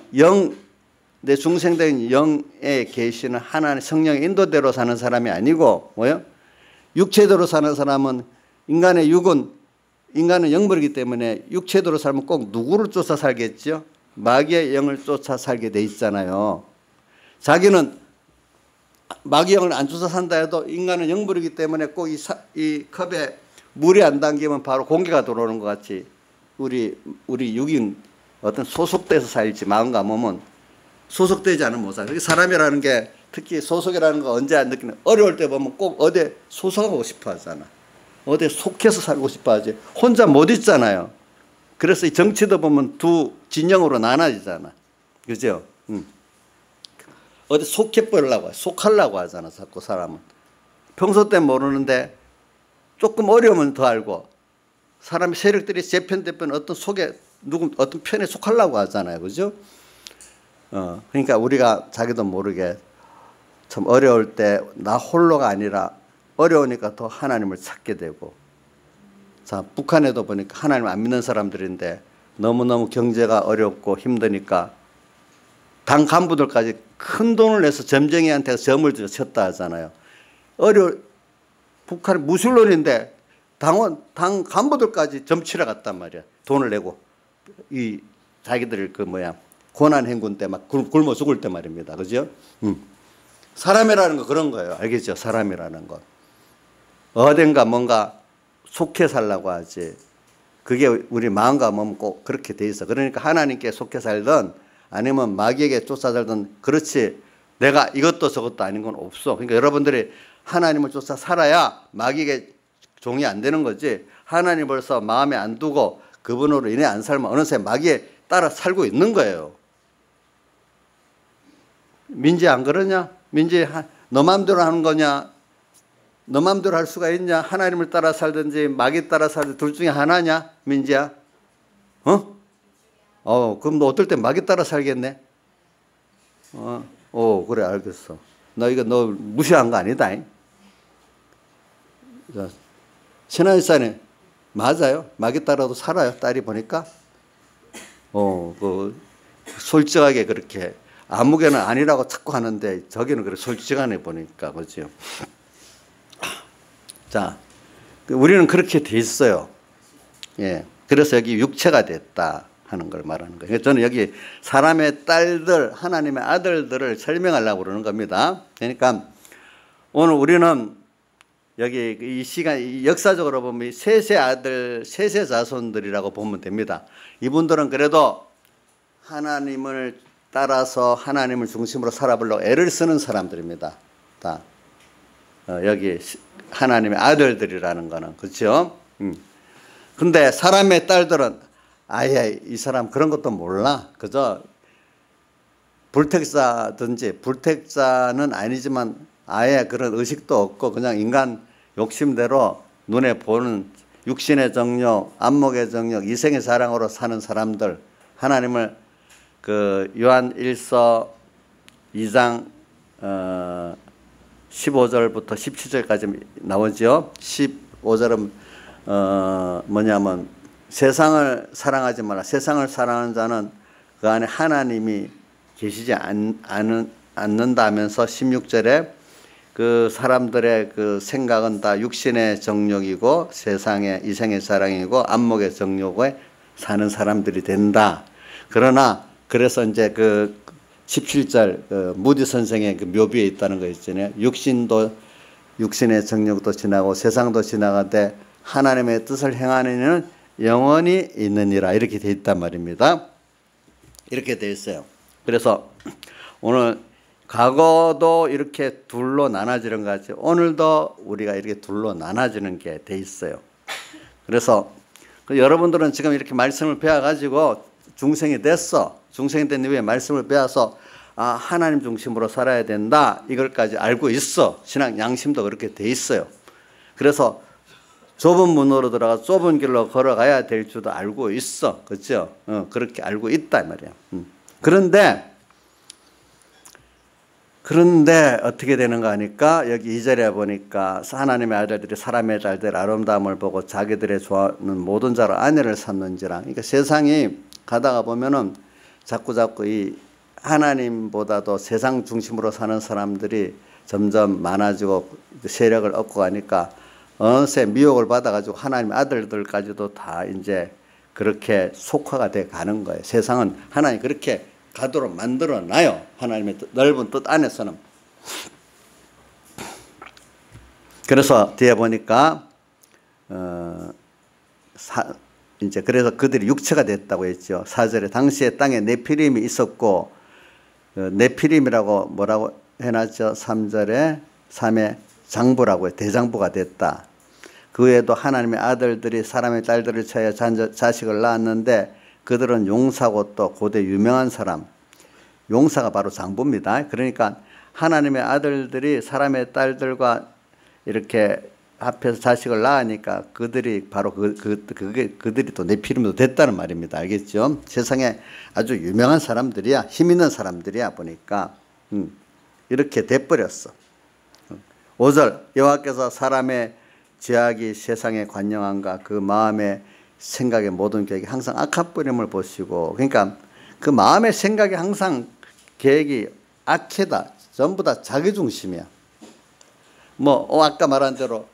내 중생된 영에 계시는 하나님 성령의 인도대로 사는 사람이 아니고 뭐요? 육체대로 사는 사람은 인간은 영물이기 때문에 육체대로 살면 꼭 누구를 쫓아 살겠죠? 마귀의 영을 쫓아 살게 돼 있잖아요. 자기는 마귀 영을 안 쫓아 산다 해도 인간은 영물이기 때문에 꼭 이 컵에 물이 안 담기면 바로 공기가 들어오는 것 같이 우리 육인 어떤 소속돼서 살지, 마음과 몸은 소속되지 않으면 못 살아요. 사람이라는 게 특히 소속이라는 거 언제 안 느끼는, 어려울 때 보면 꼭 어디 소속하고 싶어 하잖아. 어디 속해서 살고 싶어 하지. 혼자 못 있잖아요. 그래서 이 정치도 보면 두 진영으로 나눠지잖아. 그죠? 어디 속해버리려고, 속하려고 하잖아. 자꾸 사람은. 평소 때 모르는데 조금 어려우면 더 알고, 사람의 세력들이 제 편, 대 편 어떤 어떤 편에 속하려고 하잖아요. 그죠? 그러니까 우리가 자기도 모르게 참 어려울 때 나 홀로가 아니라 어려우니까 더 하나님을 찾게 되고, 자, 북한에도 보니까 하나님 안 믿는 사람들인데 너무너무 경제가 어렵고 힘드니까 당 간부들까지 큰 돈을 내서 점쟁이한테 점을 쳤다 하잖아요. 북한 무술론인데 당 간부들까지 점치러 갔단 말이야. 돈을 내고. 자기들 고난 행군 때 막 굶어 죽을 때 말입니다. 그죠? 사람이라는 거 그런 거예요. 알겠죠? 사람이라는 것. 어딘가 뭔가 속해 살라고 하지. 그게 우리 마음과 몸은 꼭 그렇게 돼 있어. 그러니까 하나님께 속해 살든 아니면 마귀에게 쫓아 살든, 그렇지 내가 이것도 저것도 아닌 건 없어. 그러니까 여러분들이 하나님을 쫓아 살아야 마귀에게 종이 안 되는 거지. 하나님 벌써 마음에 안 두고 그분으로 인해 안 살면 어느새 마귀에 따라 살고 있는 거예요. 민지 안 그러냐? 민지 너 마음대로 하는 거냐? 너 마음대로 할 수가 있냐? 하나님을 따라 살든지 마귀 따라 살든지 둘 중에 하나냐? 민지야? 그럼 너 어떨 때 마귀 따라 살겠네? 그래, 알겠어. 너 무시한 거 아니다. 신하일산에 맞아요. 마귀 따라도 살아요. 딸이 보니까. 솔직하게 그렇게 아무개는 아니라고 자꾸 하는데 저기는 그래 솔직하네 보니까. 그렇죠. 자, 우리는 그렇게 돼 있어요. 예. 그래서 여기 육체가 됐다 하는 걸 말하는 거예요. 저는 여기 사람의 딸들, 하나님의 아들들을 설명하려고 그러는 겁니다. 그러니까 오늘 우리는 여기 이 시간, 역사적으로 보면 셋의 아들, 셋의 자손들이라고 보면 됩니다. 이분들은 그래도 하나님을 따라서 하나님을 중심으로 살아보려고 애를 쓰는 사람들입니다. 다. 여기 하나님의 아들들이라는 거는. 그렇죠? 근데 사람의 딸들은 아예 이 사람 그런 것도 몰라. 그저 불택자든지, 불택자는 아니지만 아예 그런 의식도 없고 그냥 인간 욕심대로 눈에 보는 육신의 정욕, 안목의 정욕, 이생의 사랑으로 사는 사람들, 하나님을 요한 1서 2장 15절부터 17절까지 나오죠. 15절은 뭐냐면 세상을 사랑하지 마라. 세상을 사랑하는 자는 그 안에 하나님이 계시지 않는다 하면서 16절에 그 사람들의 그 생각은 다 육신의 정욕이고 세상의 이생의 사랑이고 안목의 정욕에 사는 사람들이 된다. 그러나 그래서 이제 그 17절 무디 선생의 그 묘비에 있다는 거 있잖아요. 육신의 정욕도 지나고 세상도 지나가되 하나님의 뜻을 행하는 이는 영원히 있느니라. 이렇게 돼 있단 말입니다. 이렇게 돼 있어요. 그래서 오늘 과거도 이렇게 둘로 나눠지는 것 같죠. 오늘도 우리가 이렇게 둘로 나눠지는 게 돼 있어요. 그래서 여러분들은 지금 이렇게 말씀을 배워가지고 중생이 됐어. 중생이 된 이후에 말씀을 배워서 하나님 중심으로 살아야 된다. 이걸까지 알고 있어. 신앙 양심도 그렇게 돼 있어요. 그래서 좁은 문으로 들어가 좁은 길로 걸어가야 될 줄도 알고 있어. 그렇죠? 그렇게 알고 있다 이 말이야. 그런데 어떻게 되는가 하니까 여기 2절에 보니까 하나님의 아들들이 사람의 딸들 아름다움을 보고 자기들의 좋아하는 모든 자로 아내를 삼는지라. 그러니까 세상이 가다가 보면은 자꾸 이 하나님보다도 세상 중심으로 사는 사람들이 점점 많아지고 세력을 얻고 가니까 어느새 미혹을 받아가지고 하나님의 아들들까지도 다 이제 그렇게 속화가 돼 가는 거예요. 세상은 하나님 그렇게 가도록 만들어 놔요. 하나님의 넓은 뜻 안에서는. 그래서 뒤에 보니까 이제 그래서 그들이 육체가 됐다고 했죠. 4절에 당시에 땅에 네피림이 있었고 네피림이라고 뭐라고 해놨죠. 3절에 3의 장부라고 해요. 대장부가 됐다. 그 외에도 하나님의 아들들이 사람의 딸들을 찾아 자식을 낳았는데 그들은 용사고 또 고대 유명한 사람. 용사가 바로 장부입니다. 그러니까 하나님의 아들들이 사람의 딸들과 이렇게 합해서 자식을 낳으니까 그들이 바로 그들이 또 네피림도 됐다는 말입니다. 알겠죠? 세상에 아주 유명한 사람들이야. 힘 있는 사람들이야 보니까 이렇게 돼버렸어. 5절 여호와께서 사람의 죄악이 세상에 관영한가 그 마음의 생각의 모든 계획이 항상 악한 뿌림을 보시고 그러니까 그 마음의 생각이 항상 계획이 악해다. 전부 다 자기 중심이야. 아까 말한 대로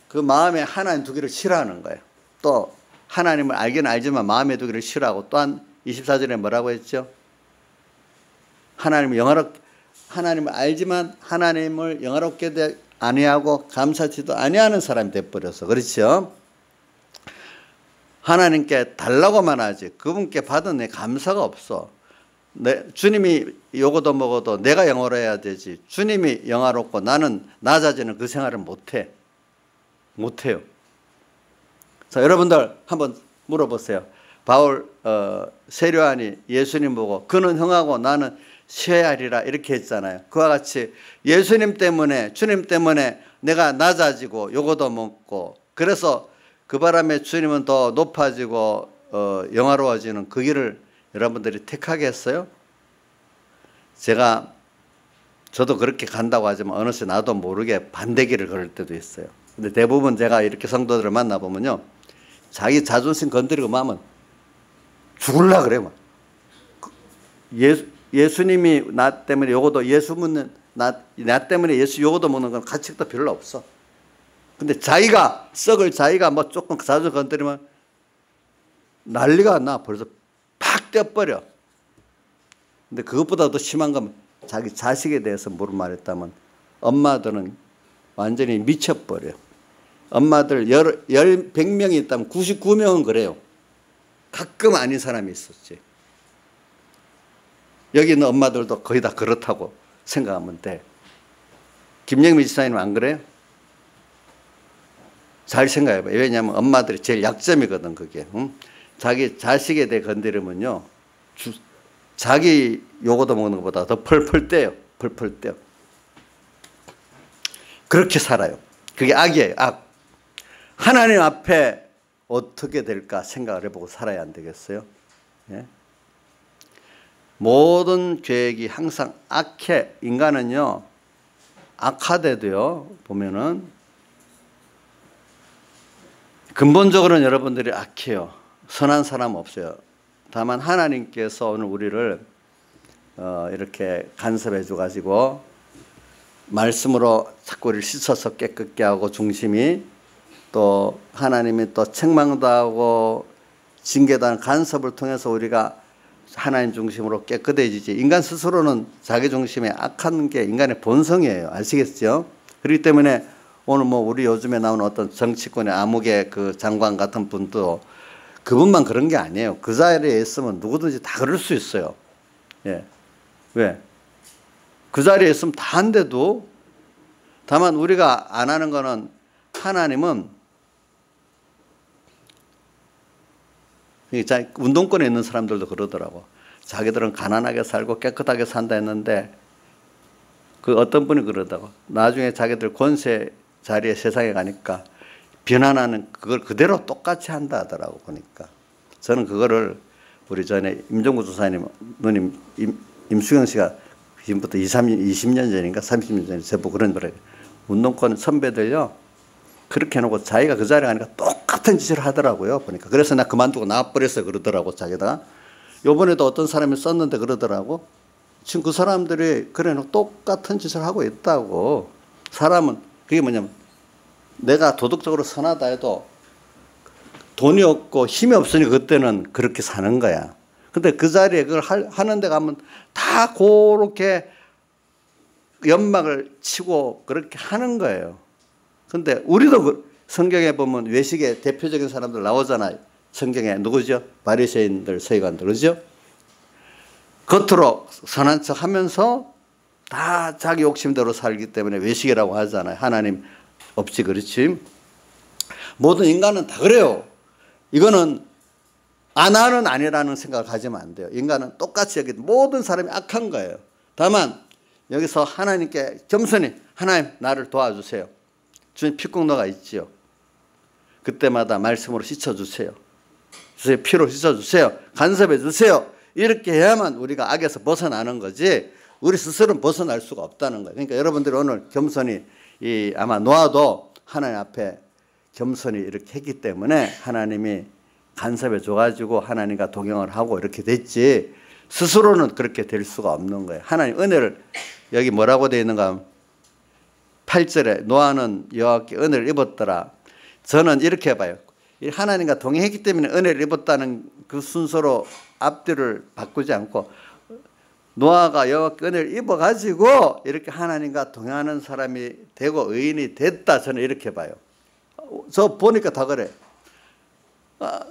그 마음에 하나님 두기를 싫어하는 거예요. 또 하나님을 알기는 알지만 마음에 두기를 싫어하고 또한 24절에 뭐라고 했죠? 하나님을 알지만 하나님을 영화롭게 아니하고 감사치도 아니하는 사람이 돼버려서 그렇죠? 하나님께 달라고만 하지 그분께 받은 내 감사가 없어. 주님이 요거도 먹어도 내가 영화로워야 되지. 주님이 영화롭고 나는 나 자신은 그 생활을 못해요. 자, 여러분들 한번 물어보세요. 바울 세례요한이 예수님 보고 그는 흥하고 나는 쉬어야리라 이렇게 했잖아요. 그와 같이 예수님 때문에 주님 때문에 내가 낮아지고 요거도 먹고 그래서 그 바람에 주님은 더 높아지고 영화로워지는 그 길을 여러분들이 택하겠어요? 저도 그렇게 간다고 하지만 어느새 나도 모르게 반대길을 걸을 때도 있어요. 근데 대부분 제가 이렇게 성도들을 만나보면요. 자기 자존심 건드리고 마면 죽을라 그래. 막. 예수님이 나 때문에 요거도 예수 묻는 나 때문에 예수 요거도 먹는 건 가치도 별로 없어. 근데 자기가 조금 자존심 건드리면 난리가 나. 벌써 팍 떼어버려. 근데 그것보다 더 심한 건 자기 자식에 대해서 물을 말했다면 엄마들은 완전히 미쳐버려요. 엄마들 100명이 있다면 99명은 그래요. 가끔 아닌 사람이 있었지. 여기 있는 엄마들도 거의 다 그렇다고 생각하면 돼. 김영미 지사님은 안 그래요? 잘 생각해봐. 왜냐하면 엄마들이 제일 약점이거든 그게. 자기 자식에 대해 건드리면요. 자기 요거도 먹는 것보다 더 펄펄 떼요. 펄펄 떼요. 그렇게 살아요. 그게 악이에요. 악. 하나님 앞에 어떻게 될까 생각을 해보고 살아야 안 되겠어요? 예? 모든 계획이 항상 악해. 인간은요. 악하대도요. 보면은 근본적으로는 여러분들이 악해요. 선한 사람 없어요. 다만 하나님께서 오늘 우리를 이렇게 간섭해 줘가지고 말씀으로 자꾸 우리를 씻어서 깨끗게 하고 중심이 또 하나님이 또 책망도 하고 징계도 하는 간섭을 통해서 우리가 하나님 중심으로 깨끗해지지. 인간 스스로는 자기 중심에 악한 게 인간의 본성이에요. 아시겠죠? 그렇기 때문에 오늘 우리 요즘에 나오는 어떤 정치권의 암흑의 그 장관 같은 분도 그분만 그런 게 아니에요. 그 자리에 있으면 누구든지 다 그럴 수 있어요. 예. 왜? 그 자리에 있으면 다 한데도, 다만 우리가 안 하는 거는, 하나님은 운동권에 있는 사람들도 그러더라고. 자기들은 가난하게 살고 깨끗하게 산다 했는데 그 어떤 분이 그러다고, 나중에 자기들 권세 자리에 세상에 가니까 비난하는 그걸 그대로 똑같이 한다 하더라고. 보니까 저는 그거를 우리 전에 임종구 조사님 누님 임수경 씨가 지금부터 20년 전인가 30년 전에 제보 그런 거래요. 운동권 선배들요 그렇게 해놓고 자기가 그 자리에 가니까 똑같은 짓을 하더라고요. 보니까. 그래서 나 그만두고 나와버렸어 그러더라고. 자기다가 요번에도 어떤 사람이 썼는데 그러더라고. 지금 그 사람들이 그래놓고 똑같은 짓을 하고 있다고. 사람은 그게 뭐냐면 내가 도덕적으로 선하다 해도 돈이 없고 힘이 없으니 그때는 그렇게 사는 거야. 근데 그 자리에 그걸 하는 데 가면 다 그렇게 연막을 치고 그렇게 하는 거예요. 근데 우리도 성경에 보면 외식의 대표적인 사람들 나오잖아요. 성경에 누구죠? 바리새인들, 서기관들, 그죠? 겉으로 선한 척 하면서 다 자기 욕심대로 살기 때문에 외식이라고 하잖아요. 하나님 없이. 그렇지? 모든 인간은 다 그래요. 이거는 나는 아니라는 생각을 가지면 안 돼요. 인간은 똑같이 여기 모든 사람이 악한 거예요. 다만 여기서 하나님께 겸손히 하나님 나를 도와주세요. 주님 피국노가 있지요. 그때마다 말씀으로 씻어주세요. 주의 피로 씻어주세요. 간섭해 주세요. 이렇게 해야만 우리가 악에서 벗어나는 거지 우리 스스로는 벗어날 수가 없다는 거예요. 그러니까 여러분들이 오늘 겸손히 아마 노아도 하나님 앞에 겸손히 이렇게 했기 때문에 하나님이 간섭해 줘가지고 하나님과 동행을 하고 이렇게 됐지 스스로는 그렇게 될 수가 없는 거예요. 하나님 은혜를 여기 뭐라고 되어 있는가 하면 8절에 노아는 여호와께 은혜를 입었더라. 저는 이렇게 봐요. 하나님과 동행했기 때문에 은혜를 입었다는 그 순서로 앞뒤를 바꾸지 않고 노아가 여호와께 은혜를 입어가지고 이렇게 하나님과 동행하는 사람이 되고 의인이 됐다. 저는 이렇게 봐요. 저 보니까 다 그래.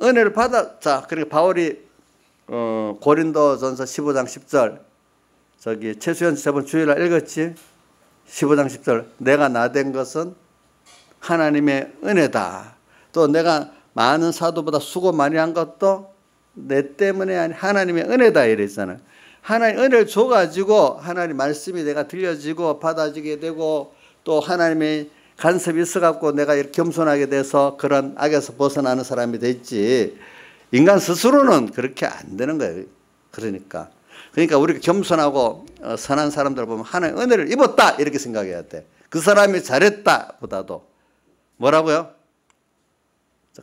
은혜를 받아. 자, 그러니까 바울이 고린도전서 15장 10절 저기 최수연 저번 주일날 읽었지? 15장 10절 내가 나된 것은 하나님의 은혜다. 또 내가 많은 사도보다 수고 많이 한 것도 내 때문에 아니 하나님의 은혜다 이랬잖아요. 하나님 은혜를 줘가지고 하나님 말씀이 내가 들려지고 받아지게 되고 또 하나님의 간섭이 있어갖고 내가 이렇게 겸손하게 돼서 그런 악에서 벗어나는 사람이 됐지 인간 스스로는 그렇게 안 되는 거예요. 그러니까 우리가 겸손하고 선한 사람들 보면 하나님 은혜를 입었다 이렇게 생각해야 돼. 그 사람이 잘했다 보다도 뭐라고요?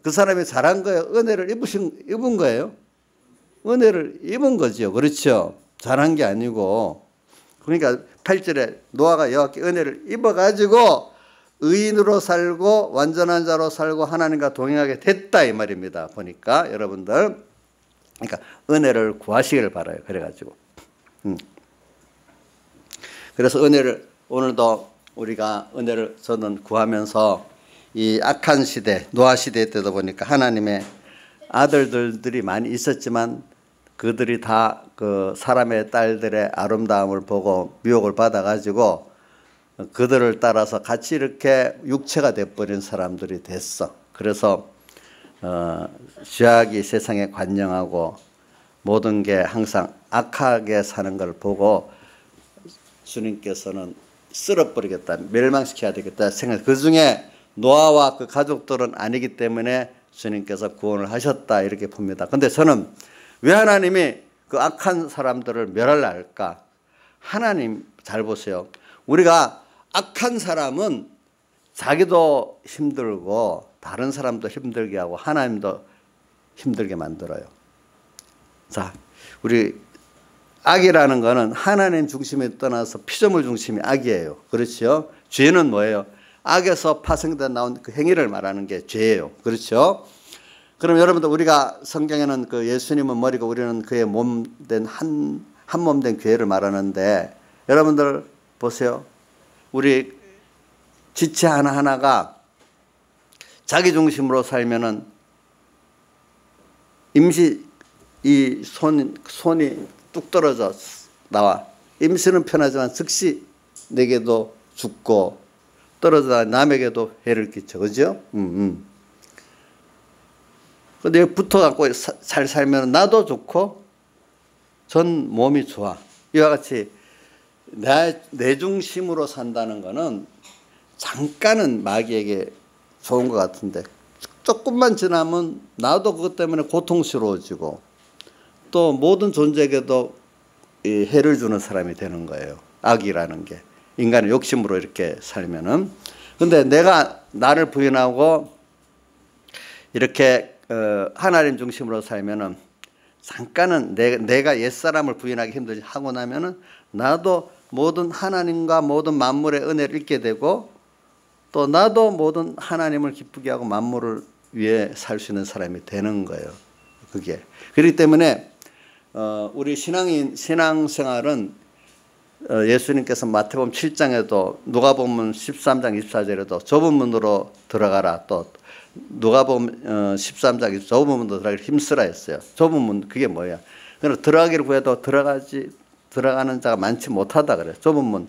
그 사람이 잘한 거예요? 은혜를 입은 거예요? 은혜를 입은 거죠. 그렇죠? 잘한 게 아니고. 그러니까 8절에 노아가 여호와께 은혜를 입어가지고 의인으로 살고 완전한 자로 살고 하나님과 동행하게 됐다 이 말입니다. 보니까 여러분들 그러니까 은혜를 구하시기를 바라요. 그래가지고 그래서 은혜를 오늘도 우리가 은혜를 저는 구하면서 이 악한 시대 노아 시대 때도 보니까 하나님의 아들들이 많이 있었지만 그들이 다 그 사람의 딸들의 아름다움을 보고 미혹을 받아가지고 그들을 따라서 같이 이렇게 육체가 돼버린 사람들이 됐어. 그래서 죄악이 세상에 관영하고 모든 게 항상 악하게 사는 걸 보고 주님께서는 쓸어버리겠다, 멸망시켜야 되겠다 생각. 그 중에 노아와 그 가족들은 아니기 때문에 주님께서 구원을 하셨다 이렇게 봅니다. 근데 저는 왜 하나님이 그 악한 사람들을 멸하려 할까? 하나님 잘 보세요. 우리가 악한 사람은 자기도 힘들고 다른 사람도 힘들게 하고 하나님도 힘들게 만들어요. 자, 우리 악이라는 거는 하나님 중심에 떠나서 피조물 중심이 악이에요. 그렇죠? 죄는 뭐예요? 악에서 파생돼 나온 그 행위를 말하는 게 죄예요. 그렇죠? 그럼 여러분들 우리가 성경에는 그 예수님은 머리고 우리는 그의 몸된 한 몸 된 교회를 말하는데 여러분들 보세요. 우리 지체 하나하나가 자기 중심으로 살면은 임시 이 손이 뚝 떨어져 나와. 임신은 편하지만 즉시 내게도 죽고 떨어져 남에게도 해를 끼쳐. 그죠? 근데 붙어갖고 잘 살면 나도 좋고 전 몸이 좋아. 이와 같이 내 중심으로 산다는 거는 잠깐은 마귀에게 좋은 것 같은데 조금만 지나면 나도 그것 때문에 고통스러워지고 또 모든 존재에게도 해를 주는 사람이 되는 거예요. 악이라는 게. 인간의 욕심으로 이렇게 살면은. 근데 내가 나를 부인하고 이렇게 하나님 중심으로 살면은 잠깐은 내가 옛사람을 부인하기 힘들지 하고 나면은 나도 모든 하나님과 모든 만물의 은혜를 잊게 되고 또 나도 모든 하나님을 기쁘게 하고 만물을 위해 살 수 있는 사람이 되는 거예요. 그게. 그렇기 때문에 우리 신앙생활은 예수님께서 마태복음 7장에도 누가복음 13장 24절에도 좁은 문으로 들어가라 또 누가복음 13장 좁은 문으로 들어가기 힘쓰라 했어요. 좁은 문 그게 뭐야? 그래서 들어가기를 구해도 들어가는 자가 많지 못하다 그래요. 좁은 문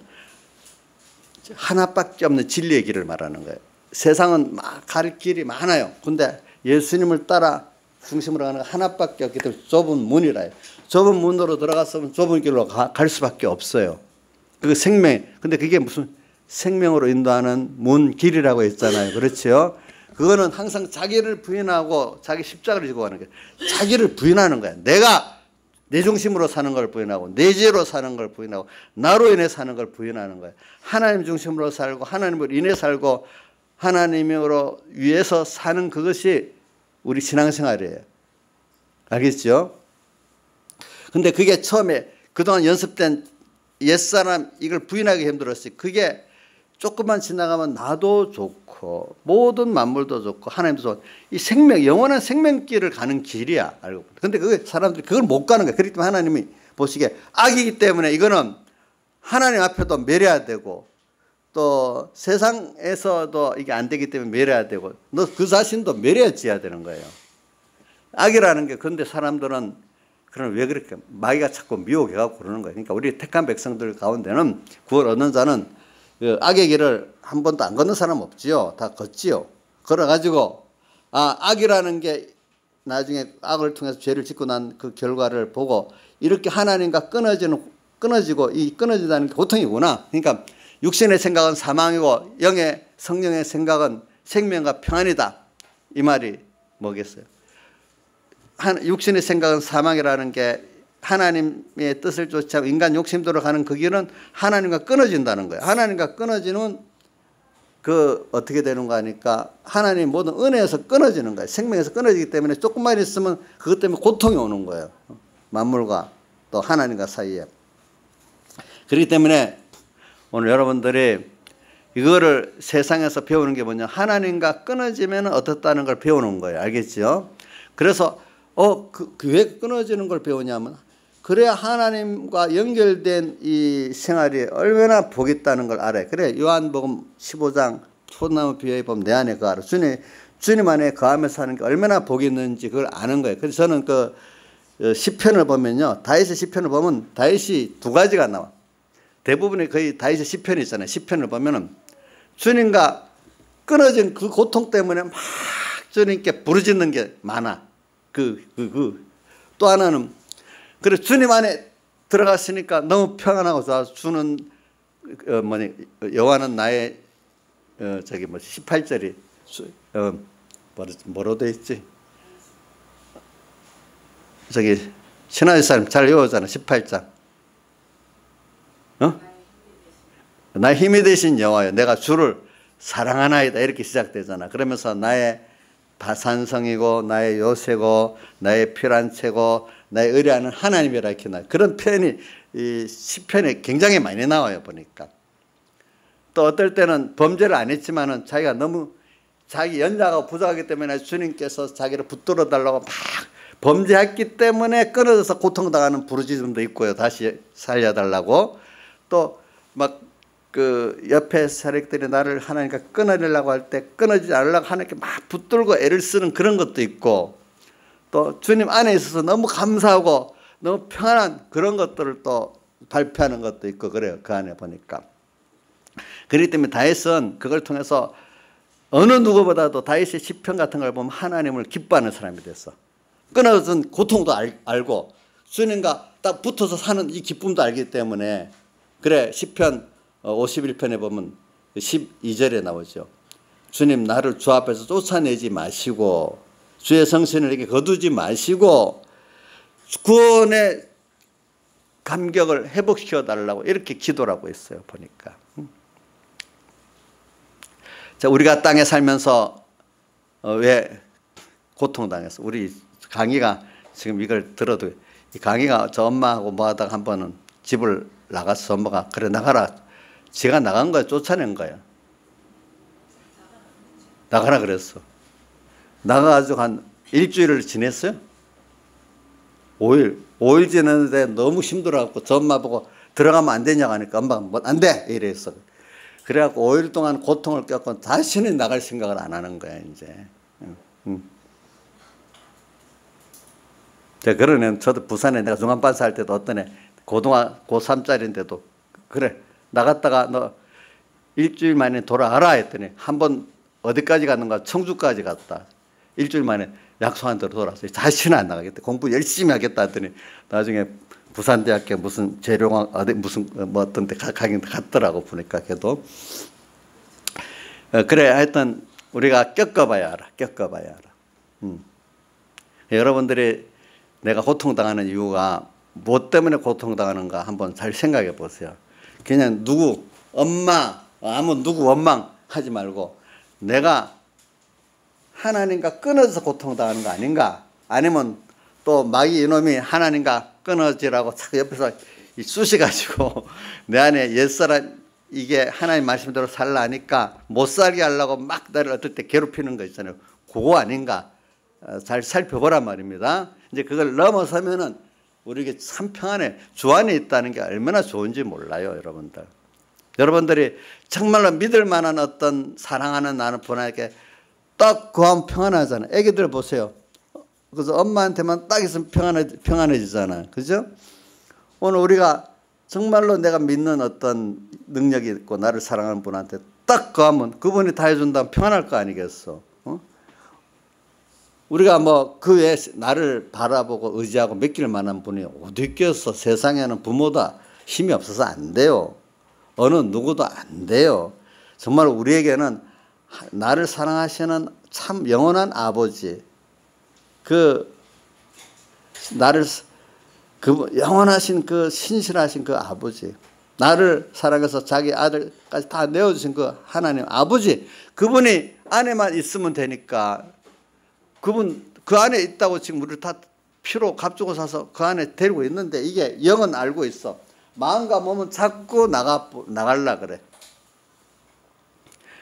하나밖에 없는 진리의 길을 말하는 거예요. 세상은 막 갈 길이 많아요. 근데 예수님을 따라 중심으로 가는 거 하나밖에 없기 때문에 좁은 문이라 해요. 좁은 문으로 들어갔으면 좁은 길로 갈 수밖에 없어요. 그 생명. 근데 그게 무슨 생명으로 인도하는 문 길이라고 했잖아요. 그렇죠? 그거는 항상 자기를 부인하고 자기 십자가를 지고 가는 거예요. 자기를 부인하는 거야. 내가 내 중심으로 사는 걸 부인하고 내 죄로 사는 걸 부인하고 나로 인해 사는 걸 부인하는 거예요. 하나님 중심으로 살고 하나님으로 인해 살고 하나님으로 위해서 사는 그것이 우리 신앙생활이에요. 알겠죠? 근데 그게 처음에 그동안 연습된 옛사람 이걸 부인하기 힘들었어요. 그게 조금만 지나가면 나도 좋고 모든 만물도 좋고 하나님도 좋고 이 생명 영원한 생명길을 가는 길이야. 알고. 근데 그 사람들이 그걸 못 가는 거야. 그렇기 때문에 하나님이 보시기에 악이기 때문에 이거는 하나님 앞에도 멸해야 되고 또 세상에서도 이게 안 되기 때문에 멸해야 되고 너 그 자신도 멸해져야 되는 거예요. 악이라는 게 근데 사람들은 그럼 왜 그렇게 마귀가 자꾸 미혹해가고 그러는 거예요. 그러니까 우리 택한 백성들 가운데는 구원 얻는 자는 그 악의 길을 한 번도 안 걷는 사람 없지요. 다 걷지요. 걸어가지고 악이라는 게 나중에 악을 통해서 죄를 짓고 난 그 결과를 보고 이렇게 하나님과 끊어지고 이 끊어진다는 게 고통이구나. 그러니까 육신의 생각은 사망이고 영의 성령의 생각은 생명과 평안이다. 이 말이 뭐겠어요? 육신의 생각은 사망이라는 게 하나님의 뜻을 쫓아가고 인간 욕심대로 가는 그 길은 하나님과 끊어진다는 거예요. 하나님과 끊어지는 그 어떻게 되는가 하니까 하나님 모든 은혜에서 끊어지는 거예요. 생명에서 끊어지기 때문에 조금만 있으면 그것 때문에 고통이 오는 거예요. 만물과 또 하나님과 사이에. 그렇기 때문에 오늘 여러분들이 이거를 세상에서 배우는 게 뭐냐 하나님과 끊어지면 어떻다는 걸 배우는 거예요. 알겠죠? 그래서 왜 끊어지는 걸 배우냐면 그래야 하나님과 연결된 이 생활이 얼마나 복이 있다는 걸 알아요. 그래 요한복음 15장 소나무 비유에 보면 내 안에 거하라. 주님 안에 거하면서 사는 게 얼마나 복이 있는지 그걸 아는 거예요. 그래서 저는 그 시편을 보면요. 다윗의 시편을 보면 다윗이 두 가지가 나와. 대부분의 거의 다윗의 시편이 있잖아요. 시편을 보면은 주님과 끊어진 그 고통 때문에 막 주님께 부르짖는 게 많아. 또 하나는 그래 주님 안에 들어갔으니까 너무 평안하고 좋아서 주는 여호와는 나의 18절이 뭐로 돼 있지? 신하의 사람 잘 외우잖아. 18장. 나의 힘이 되신 여호와여 내가 주를 사랑하나이다 이렇게 시작되잖아. 그러면서 나의 산성이고 나의 요새고 나의 피란체고 나의 의뢰하는 하나님이라 이렇게 나와요. 그런 표현이 이 시편에 굉장히 많이 나와요. 보니까 또 어떨 때는 범죄를 안 했지만은 자기가 너무 자기 연약하고 부족하기 때문에 주님께서 자기를 붙들어 달라고 막 범죄했기 때문에 끊어져서 고통당하는 부르짖음도 있고요. 다시 살려달라고 또 막 그 옆에 세력들이 나를 하나님과 끊어내려고 할 때 끊어지지 않으려고 하나님께 막 붙들고 애를 쓰는 그런 것도 있고 또 주님 안에 있어서 너무 감사하고 너무 평안한 그런 것들을 또 발표하는 것도 있고 그래요. 그 안에 보니까. 그렇기 때문에 다윗은 그걸 통해서 어느 누구보다도 다윗의 시편 같은 걸 보면 하나님을 기뻐하는 사람이 됐어. 끊어진 고통도 알고 주님과 딱 붙어서 사는 이 기쁨도 알기 때문에 그래 시편 51편에 보면 12절에 나오죠. 주님 나를 주 앞에서 쫓아내지 마시고 주의 성신을 이렇게 거두지 마시고 구원의 감격을 회복시켜 달라고 이렇게 기도를 하고 있어요. 보니까. 자, 우리가 땅에 살면서 왜 고통당했어? 우리 강희가 지금 이걸 들어도 이 강희가 저 엄마하고 뭐 하다가 한 번은 집을 나가서 엄마가 그래 나가라. 지가 나간 거야. 쫓아낸 거야. 나가라 그랬어. 나가가지고 한 일주일을 지냈어요. 5일 지냈는데 너무 힘들어갖고 저 엄마 보고 들어가면 안 되냐고 하니까 엄마가 뭐 안 돼! 이랬어. 그래갖고 5일 동안 고통을 겪고 다시는 나갈 생각을 안 하는 거야, 이제. 제가 그런 애는 저도 부산에 내가 중간반사 할 때도 어떤 애 고3짜리인데도 그래 나갔다가 너 일주일 만에 돌아와라 했더니 한 번 어디까지 갔는가 청주까지 갔다. 일주일 만에 약속한 대로 돌아왔어요. 다시는 안 나가겠다. 공부 열심히 하겠다 했더니 나중에 부산대학교 무슨 재료학 어디 무슨 뭐 어떤 데 가긴 갔더라고 보니까 걔도. 그래 하여튼 우리가 겪어봐야 알아. 겪어봐야 알아. 여러분들이 내가 고통당하는 이유가 뭐 때문에 고통당하는가 한번 잘 생각해 보세요. 그냥 누구 엄마 아무 누구 원망하지 말고 내가 하나님과 끊어져서 고통당하는 거 아닌가? 아니면 또 마귀 이놈이 하나님과 끊어지라고 자꾸 옆에서 쑤시가지고 내 안에 옛사람 이게 하나님 말씀대로 살라니까 못 살게 하려고 막 나를 어떨 때 괴롭히는 거 있잖아요. 그거 아닌가? 잘 살펴보란 말입니다. 이제 그걸 넘어서면은 우리에게 참 평안해. 주 안에 있다는 게 얼마나 좋은지 몰라요, 여러분들. 여러분들이 정말로 믿을 만한 어떤 사랑하는 나는 분에게 딱 구하면 평안하잖아요. 애기들 보세요. 그래서 엄마한테만 딱 있으면 평안해지잖아요. 그죠? 오늘 우리가 정말로 내가 믿는 어떤 능력이 있고 나를 사랑하는 분한테 딱 구하면 그분이 다 해준다면 평안할 거 아니겠어? 우리가 뭐 그 외에 나를 바라보고 의지하고 맡길 만한 분이 어디 있겠어. 세상에는 부모다 힘이 없어서 안 돼요. 어느 누구도 안 돼요. 정말 우리에게는 나를 사랑하시는 참 영원한 아버지, 영원하신 그 신실하신 그 아버지, 나를 사랑해서 자기 아들까지 다 내어주신 그 하나님 아버지, 그분이 안에만 있으면 되니까 그분 그 안에 있다고 지금 우리를 다 피로 값주고 사서 그 안에 데리고 있는데 이게 영은 알고 있어. 마음과 몸은 자꾸 나갈라 그래.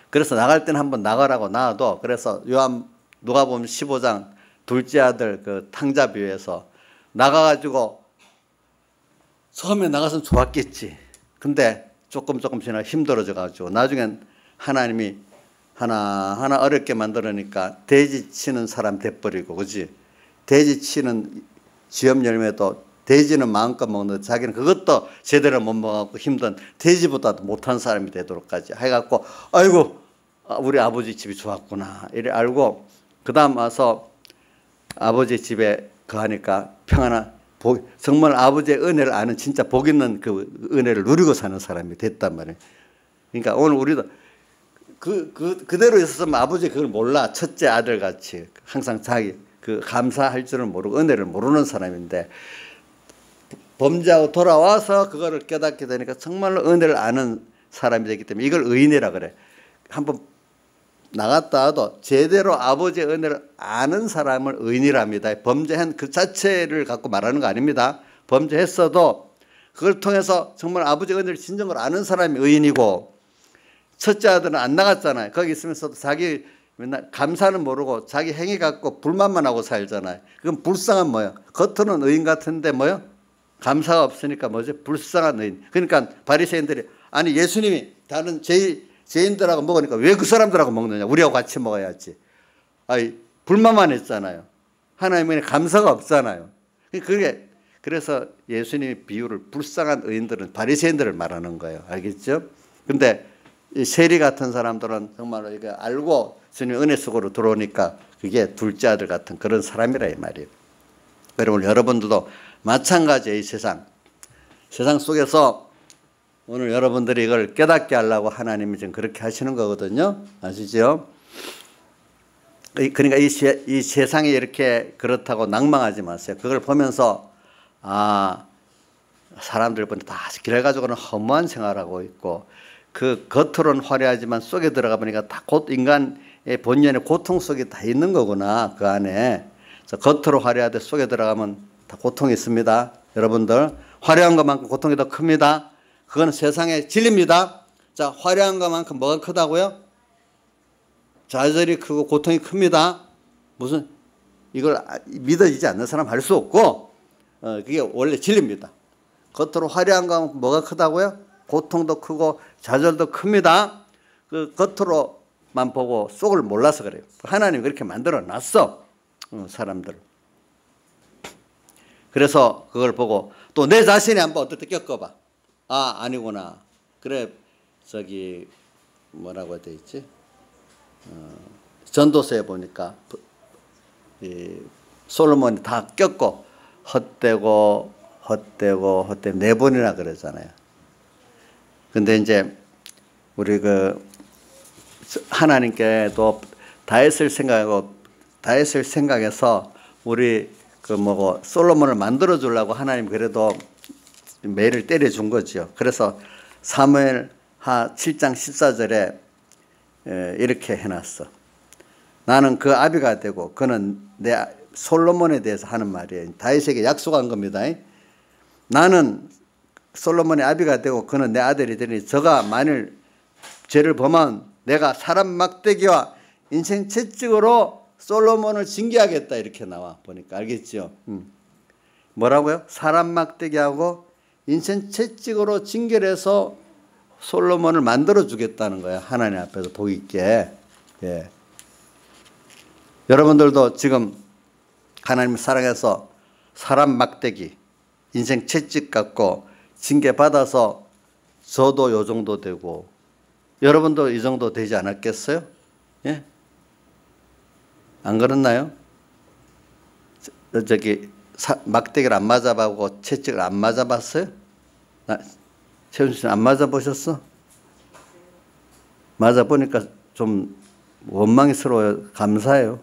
그래서 나갈 때는 한번 나가라고 놔도 그래서 누가복음 15장 둘째 아들 그 탕자비유에서 나가가지고 처음에 나가서는 좋았겠지. 근데 조금 지나 힘들어져가지고 나중엔 하나님이 하나하나 어렵게 만들으니까 돼지 치는 사람 돼버리고, 그지? 돼지 치는 쥐염 열매도 돼지는 마음껏 먹는데 자기는 그것도 제대로 못 먹고 힘든 돼지보다도 못한 사람이 되도록까지 해갖고 아이고 우리 아버지 집이 좋았구나 이래 알고 그 다음 와서 아버지 집에 거하니까 평안한 정말 아버지의 은혜를 아는 진짜 복 있는 그 은혜를 누리고 사는 사람이 됐단 말이에요. 그러니까 오늘 우리도 그대로 있었으면 아버지 그걸 몰라. 첫째 아들 같이 항상 자기 그 감사할 줄을 모르고 은혜를 모르는 사람인데 범죄하고 돌아와서 그거를 깨닫게 되니까 정말로 은혜를 아는 사람이 되기 때문에 이걸 의인이라 그래. 한번 나갔다 와도 제대로 아버지의 은혜를 아는 사람을 의인이랍니다. 범죄한 그 자체를 갖고 말하는 거 아닙니다. 범죄했어도 그걸 통해서 정말 아버지의 은혜를 진정으로 아는 사람이 의인이고, 첫째 아들은 안 나갔잖아요. 거기 있으면서도 자기 맨날 감사는 모르고 자기 행위 갖고 불만만 하고 살잖아요. 그건 불쌍한 뭐예요? 겉으로는 의인 같은데 뭐예요? 감사가 없으니까 뭐죠? 불쌍한 의인. 그러니까 바리새인들이 아니 예수님이 다른 죄인들하고 먹으니까 왜 그 사람들하고 먹느냐? 우리하고 같이 먹어야지. 아니 불만만 했잖아요. 하나님의 감사가 없잖아요. 그게 그래서 예수님의 비유를 불쌍한 의인들은 바리새인들을 말하는 거예요. 알겠죠? 근데 이 세리 같은 사람들은 정말로 이거 알고 주님 은혜 속으로 들어오니까 그게 둘째 아들 같은 그런 사람이라 이 말이에요. 여러분, 여러분들도 마찬가지예요. 이 세상 속에서 오늘 여러분들이 이걸 깨닫게 하려고 하나님이 지금 그렇게 하시는 거거든요. 아시죠? 그러니까 이 세상이 이렇게 그렇다고 낭망하지 마세요. 그걸 보면서 사람들 보니 다 길 가지고는 허무한 생활하고 있고 그 겉으로는 화려하지만 속에 들어가 보니까 다 인간의 본연의 고통 속에 다 있는 거구나. 그 안에 겉으로 화려하되 속에 들어가면 다 고통이 있습니다. 여러분들 화려한 것만큼 고통이 더 큽니다. 그건 세상의 진리입니다. 자, 화려한 것만큼 뭐가 크다고요? 좌절이 크고 고통이 큽니다. 무슨 이걸 믿어지지 않는 사람 할 수 없고 그게 원래 진리입니다. 겉으로 화려한 것만큼 뭐가 크다고요? 고통도 크고 좌절도 큽니다. 그 겉으로만 보고 속을 몰라서 그래요. 하나님 그렇게 만들어 놨어. 사람들. 그래서 그걸 보고 또 내 자신이 한번 어떨 때 겪어봐. 아니구나. 그래 뭐라고 해야 되지? 전도서에 보니까 솔로몬이 다 겪고 헛되고 네 번이나 그러잖아요. 근데 이제 우리 하나님께도 다윗을 생각해서 우리 솔로몬을 만들어 주려고 하나님 그래도 매를 때려준 거죠. 그래서 사무엘하 7장 14절에 이렇게 해놨어. 나는 그 아비가 되고 그는 내 솔로몬에 대해서 하는 말이에요. 다윗에게 약속한 겁니다. 나는 솔로몬의 아비가 되고 그는 내 아들이 되니 저가 만일 죄를 범하면 내가 사람 막대기와 인생 채찍으로 솔로몬을 징계하겠다 이렇게 나와 보니까 알겠죠? 뭐라고요? 사람 막대기하고 인생 채찍으로 징계를 해서 솔로몬을 만들어 주겠다는 거야. 하나님 앞에서 복 있게. 예. 여러분들도 지금 하나님을 사랑해서 사람 막대기, 인생 채찍 갖고 징계 받아서 저도 요 정도 되고 여러분도 이 정도 되지 않았겠어요? 예? 안 그렇나요? 막대기를 안 맞아보고 채찍을 안 맞아봤어요? 최윤수 씨 안 맞아보셨어? 맞아보니까 좀 원망스러워요. 감사해요.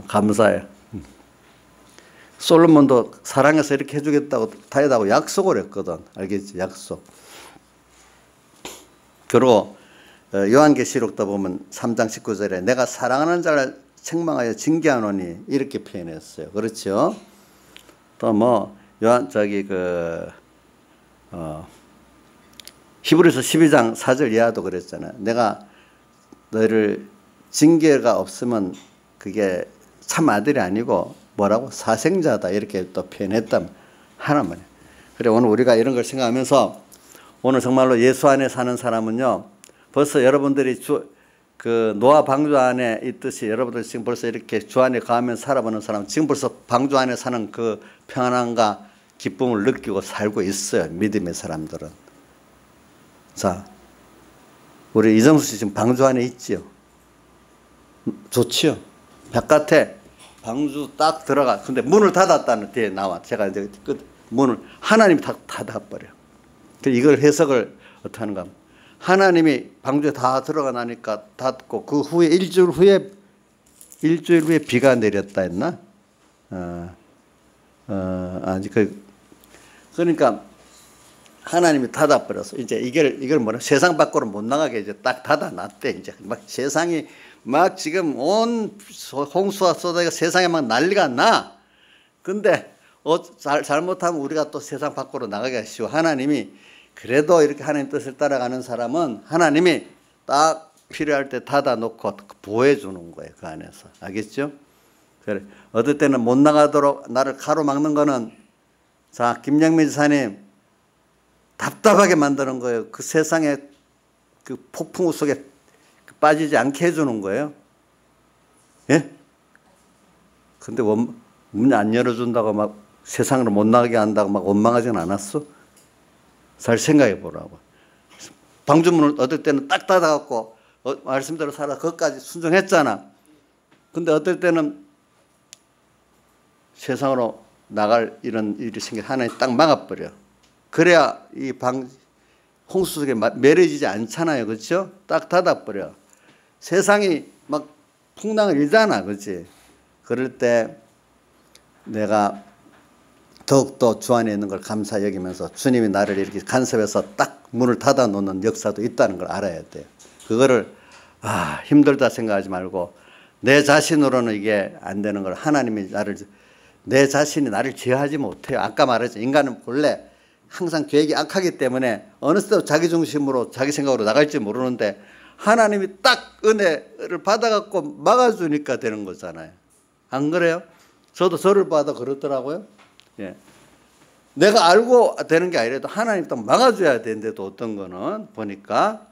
감사해요. 솔로몬도 사랑해서 이렇게 해주겠다고 다윗하고 약속을 했거든. 알겠지? 약속. 그리고 요한계시록도 보면 3장 19절에 내가 사랑하는 자를 책망하여 징계하노니 이렇게 표현했어요. 그렇죠? 또 히브리서 12장 4절 이하도 그랬잖아요. 내가 너를 징계가 없으면 그게 참 아들이 아니고 뭐라고? 사생자다 이렇게 또 표현했단 하란 말이에요. 그래 오늘 우리가 이런 걸 생각하면서 오늘 정말로 예수 안에 사는 사람은요. 벌써 여러분들이 노아 방주 안에 있듯이 여러분들 지금 벌써 이렇게 주 안에 거하면서 살아보는 사람은 지금 벌써 방주 안에 사는 그 평안함과 기쁨을 느끼고 살고 있어요. 믿음의 사람들은. 자, 우리 이정수 씨 지금 방주 안에 있지요? 좋지요? 바깥에 방주 딱 들어가. 근데 문을 닫았다는 뒤에 나와. 제가 이제 문을 하나님이 다 닫아버려. 이걸 해석을 어떻게 하는가 하면 하나님이 방주에 다 들어가 나니까 닫고 그 후에 일주일 후에 비가 내렸다 했나? 그러니까 하나님이 닫아버려서 이제 이걸 뭐라 세상 밖으로 못 나가게 이제 딱 닫아놨대. 이제 막 세상이 막 지금 온 홍수가 쏟아지고 세상에 막 난리가 나. 근데 잘못하면 우리가 또 세상 밖으로 나가게 하시오. 하나님이 그래도 이렇게 하나님 뜻을 따라가는 사람은 하나님이 딱 필요할 때 닫아놓고 보호해 주는 거예요. 그 안에서. 알겠죠? 그래. 어떨 때는 못 나가도록 나를 가로막는 거는 자, 김영민 지사님 답답하게 만드는 거예요. 그 세상에 그 폭풍우 속에 빠지지 않게 해주는 거예요. 예? 근데 문 안 열어준다고 막 세상으로 못 나가게 한다고 막 원망하지는 않았어? 잘 생각해 보라고. 방주문을 어떨 때는 딱 닫아갖고 말씀대로 살아 그것까지 순종했잖아. 근데 어떨 때는 세상으로 나갈 이런 일이 생겨 하나님 딱 막아버려. 그래야 이 홍수 속에 매려지지 않잖아요. 그렇죠? 딱 닫아버려. 세상이 막 풍랑을 일잖아. 그렇지? 그럴 때 내가 더욱더 주 안에 있는 걸 감사 여기면서 주님이 나를 이렇게 간섭해서 딱 문을 닫아 놓는 역사도 있다는 걸 알아야 돼요. 그거를 힘들다 생각하지 말고 내 자신으로는 이게 안 되는 걸 하나님이 내 자신이 나를 제어하지 못해요. 아까 말했죠. 인간은 본래 항상 계획이 악하기 때문에 어느 때도 자기 중심으로 자기 생각으로 나갈지 모르는데 하나님이 딱 은혜를 받아갖고 막아주니까 되는 거잖아요. 안 그래요? 저도 저를 받아 그렇더라고요. 예. 내가 알고 되는 게 아니라도 하나님 딱 막아줘야 되는데도 어떤 거는 보니까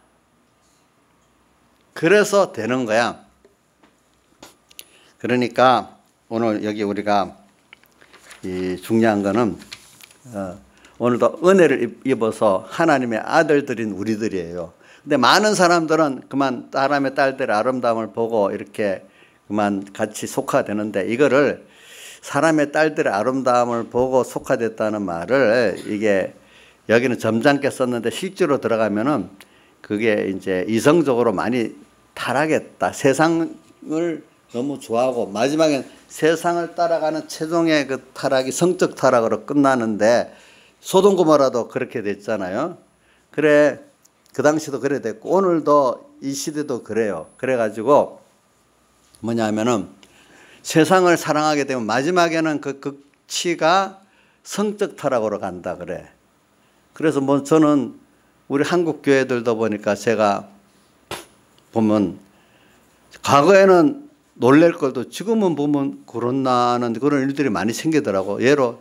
그래서 되는 거야. 그러니까 오늘 여기 우리가 이 중요한 거는 오늘도 은혜를 입어서 하나님의 아들들인 우리들이에요. 근데 많은 사람들은 그만 사람의 딸들의 아름다움을 보고 이렇게 그만 같이 속화되는데 이거를 사람의 딸들의 아름다움을 보고 속화됐다는 말을 이게 여기는 점잖게 썼는데 실제로 들어가면은 그게 이제 이성적으로 많이 타락했다. 세상을 너무 좋아하고 마지막엔 세상을 따라가는 최종의 그 타락이 성적 타락으로 끝나는데 소돔 고모라도 그렇게 됐잖아요. 그래 그 당시도 그래 됐고 오늘도 이 시대도 그래요. 그래가지고 뭐냐면은 세상을 사랑하게 되면 마지막에는 그 극치가 성적 타락으로 간다 그래. 그래서 뭐 저는 우리 한국 교회들도 보니까 제가 보면 과거에는 놀랄 것도 지금은 보면 그렇나는 그런 일들이 많이 생기더라고. 예로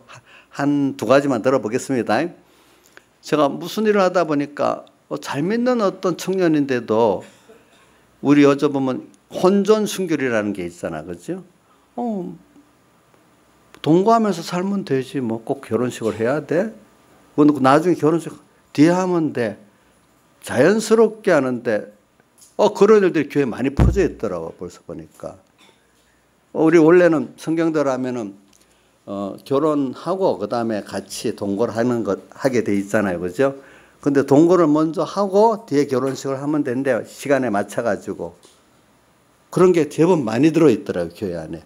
한 두 가지만 들어보겠습니다. 제가 무슨 일을 하다 보니까 잘 믿는 어떤 청년인데도 우리 여쭤보면 혼전 순결이라는 게 있잖아. 그렇죠? 동거하면서 살면 되지 뭐 꼭 결혼식을 해야 돼? 나중에 결혼식 뒤에 하면 돼. 자연스럽게 하는데 그런 일들이 교회에 많이 퍼져 있더라고. 벌써 보니까 우리 원래는 성경대로 하면은 결혼하고 그 다음에 같이 동거를 하게 돼 있잖아요. 그죠? 근데 동거를 먼저 하고 뒤에 결혼식을 하면 된대요. 시간에 맞춰가지고. 그런 게 제법 많이 들어있더라고요. 교회 안에.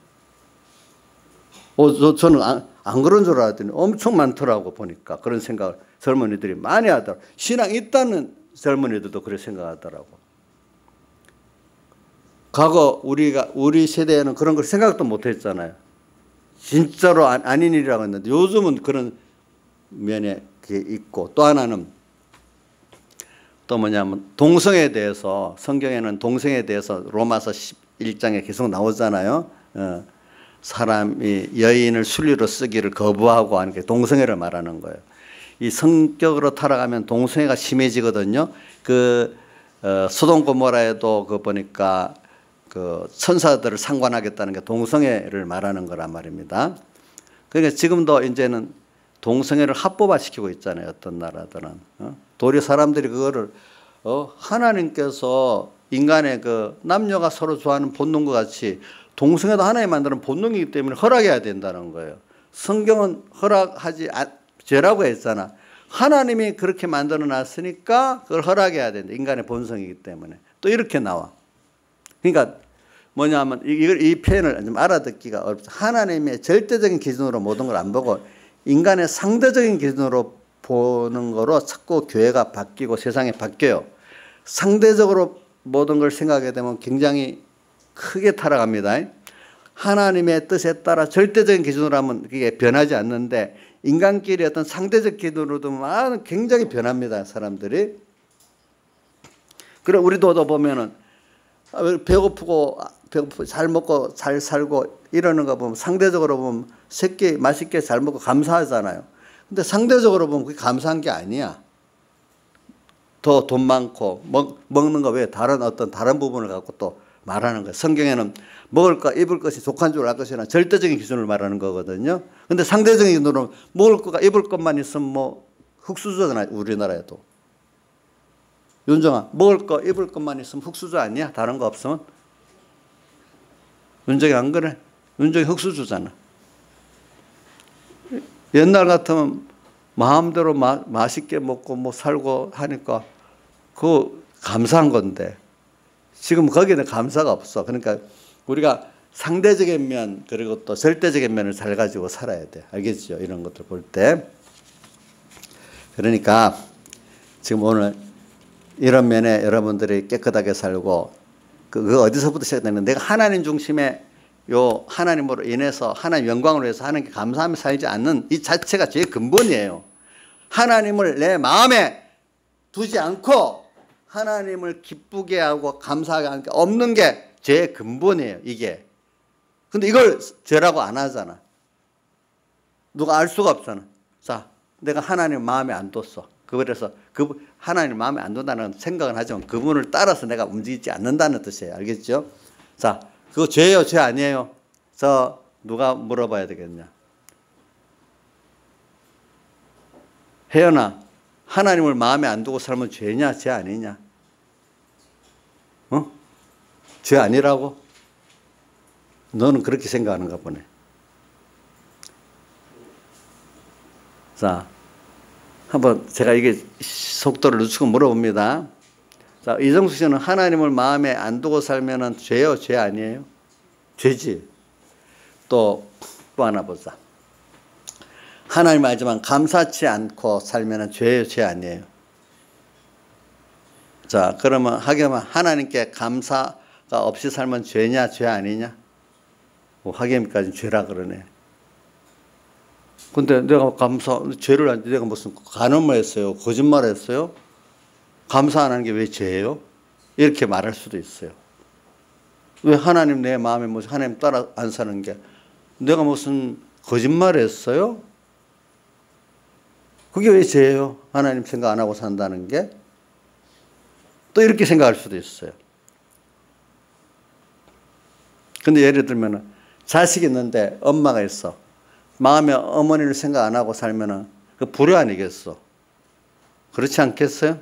저는 안 그런 줄 알았더니 엄청 많더라고 보니까. 그런 생각을 젊은이들이 많이 하더라고요. 신앙 있다는 젊은이들도 그렇게 생각하더라고. 과거 우리 세대에는 그런 걸 생각도 못 했잖아요. 진짜로 아닌 일이라고 했는데 요즘은 그런 면에 있고 또 하나는 또 뭐냐면 동성애에 대해서 성경에는 동성애에 대해서 로마서 11장에 계속 나오잖아요. 사람이 여인을 순리로 쓰기를 거부하고 하는 게 동성애를 말하는 거예요. 이 성격으로 타락하면 동성애가 심해지거든요. 소돔 고모라에도 보니까 그 천사들을 상관하겠다는 게 동성애를 말하는 거란 말입니다. 그러니까 지금도 이제는 동성애를 합법화시키고 있잖아요. 어떤 나라들은. 도리어 사람들이 그거를 하나님께서 인간의 그 남녀가 서로 좋아하는 본능과 같이 동성애도 하나님 만드는 본능이기 때문에 허락해야 된다는 거예요. 성경은 허락하지 죄라고 했잖아. 하나님이 그렇게 만들어 놨으니까 그걸 허락해야 된다. 인간의 본성이기 때문에. 또 이렇게 나와. 그러니까 뭐냐면 이 표현을 좀 알아듣기가 어렵죠. 하나님의 절대적인 기준으로 모든 걸 안 보고 인간의 상대적인 기준으로 보는 거로 자꾸 교회가 바뀌고 세상이 바뀌어요. 상대적으로 모든 걸 생각하게 되면 굉장히 크게 타락합니다. 하나님의 뜻에 따라 절대적인 기준으로 하면 그게 변하지 않는데 인간끼리 어떤 상대적 기준으로 두면 굉장히 변합니다. 사람들이. 그래 우리도 보면은 배고프고 잘 먹고 잘 살고 이러는 거 보면 상대적으로 보면 새끼 맛있게 잘 먹고 감사하잖아요. 근데 상대적으로 보면 그게 감사한 게 아니야. 더 돈 많고 먹는 거 외에 다른 부분을 갖고 또 말하는 거예요. 성경에는 먹을 것, 입을 것이 속한 줄 알 것이라는 절대적인 기준을 말하는 거거든요. 근데 상대적인 기준으로 먹을 것과 입을 것만 있으면 뭐 흙수저잖아요. 우리나라에도. 윤정아, 먹을 거, 입을 것만 있으면 흙수저 아니야? 다른 거 없으면? 윤정이 안 그래? 윤정이 흙수저잖아. 옛날 같으면 마음대로 맛있게 먹고 뭐 살고 하니까 그거 감사한 건데 지금 거기는 감사가 없어. 그러니까 우리가 상대적인 면 그리고 또 절대적인 면을 잘 가지고 살아야 돼. 알겠죠? 이런 것들 볼 때. 그러니까 지금 오늘 이런 면에 여러분들이 깨끗하게 살고 그 어디서부터 시작되는 내가 하나님 중심의 요 하나님으로 인해서 하나님 영광으로 해서 하나님께 감사하며 살지 않는 이 자체가 제일 근본이에요. 하나님을 내 마음에 두지 않고 하나님을 기쁘게 하고 감사하게 하는 게 없는 게 제일 근본이에요. 이게. 근데 이걸 죄라고 안 하잖아. 누가 알 수가 없잖아. 자, 내가 하나님 마음에 안 뒀어. 그래서 하나님 마음에 안 둔다는 생각은 하지만 그분을 따라서 내가 움직이지 않는다는 뜻이에요. 알겠죠? 자, 그거 죄예요? 죄 아니에요? 저 누가 물어봐야 되겠냐? 혜연아, 하나님을 마음에 안 두고 살면 죄냐? 죄 아니냐? 어? 죄 아니라고? 너는 그렇게 생각하는가 보네. 자, 한번 제가 이게 속도를 늦추고 물어봅니다. 자, 이정숙 씨는 하나님을 마음에 안 두고 살면은 죄요? 죄 아니에요? 죄지. 또 하나 보자. 하나님 알지만 감사치 않고 살면은 죄요? 죄 아니에요? 자, 그러면 하겸아, 하나님께 감사가 없이 살면 죄냐? 죄 아니냐? 하겸이까지 죄라 그러네. 근데 내가 죄를 안, 내가 무슨 간음을 했어요? 거짓말을 했어요? 감사 안 하는 게 왜 죄예요? 이렇게 말할 수도 있어요. 왜 하나님 내 마음에 무슨 하나님 따라 안 사는 게 내가 무슨 거짓말을 했어요? 그게 왜 죄예요? 하나님 생각 안 하고 산다는 게? 또 이렇게 생각할 수도 있어요. 근데 예를 들면 자식이 있는데 엄마가 있어. 마음에 어머니를 생각 안 하고 살면은 그 불효 아니겠어? 그렇지 않겠어요?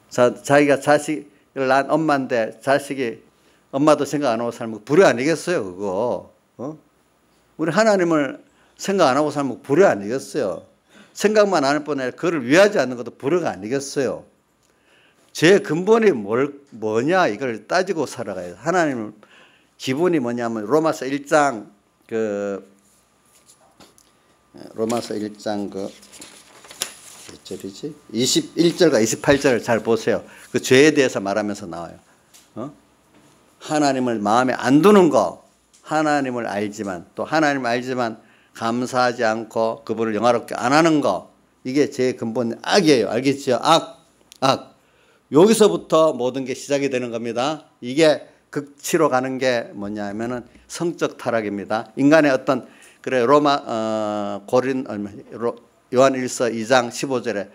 자기가 자식을 낳은 엄마인데 자식이 엄마도 생각 안 하고 살면 불효 아니겠어요? 그거. 우리 하나님을 생각 안 하고 살면 불효 아니겠어요? 생각만 안 할 뿐 아니라 그를 위하지 않는 것도 불효가 아니겠어요? 제 근본이 뭐냐 이걸 따지고 살아가요. 하나님 기본이 뭐냐면 로마서 1장 로마서 1장 몇 절이지? 21절과 28절을 잘 보세요. 그 죄에 대해서 말하면서 나와요. 하나님을 마음에 안 두는 거, 하나님을 알지만 또 하나님을 알지만 감사하지 않고 그분을 영화롭게 안 하는 거, 이게 제 근본 악이에요. 알겠죠? 악. 여기서부터 모든 게 시작이 되는 겁니다. 이게 극치로 가는 게 뭐냐 하면은 성적 타락입니다. 인간의 어떤 요한 1서 2장 15절에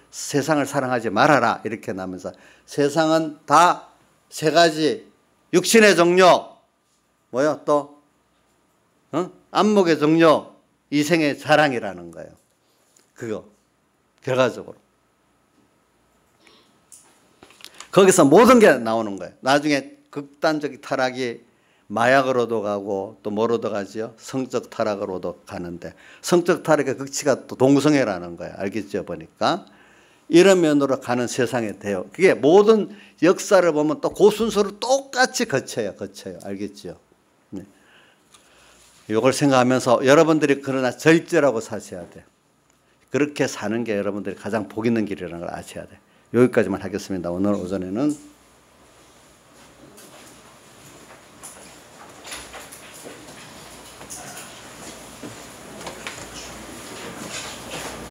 세상을 사랑하지 말아라 이렇게 나오면서 세상은 다 세 가지 육신의 정욕 뭐요 또 안목의 정욕 이생의 자랑이라는 거예요. 그거 결과적으로 거기서 모든 게 나오는 거예요. 나중에 극단적 타락이 마약으로도 가고 또 뭐로도 가죠? 성적 타락으로도 가는데 성적 타락의 극치가 또 동성애라는 거예요. 알겠죠? 보니까 이런 면으로 가는 세상이 돼요. 그게 모든 역사를 보면 또 그 순서를 똑같이 거쳐요. 알겠죠? 네. 이걸 생각하면서 여러분들이 그러나 절제라고 사셔야 돼요. 그렇게 사는 게 여러분들이 가장 복 있는 길이라는 걸 아셔야 돼요. 여기까지만 하겠습니다. 오늘 오전에는.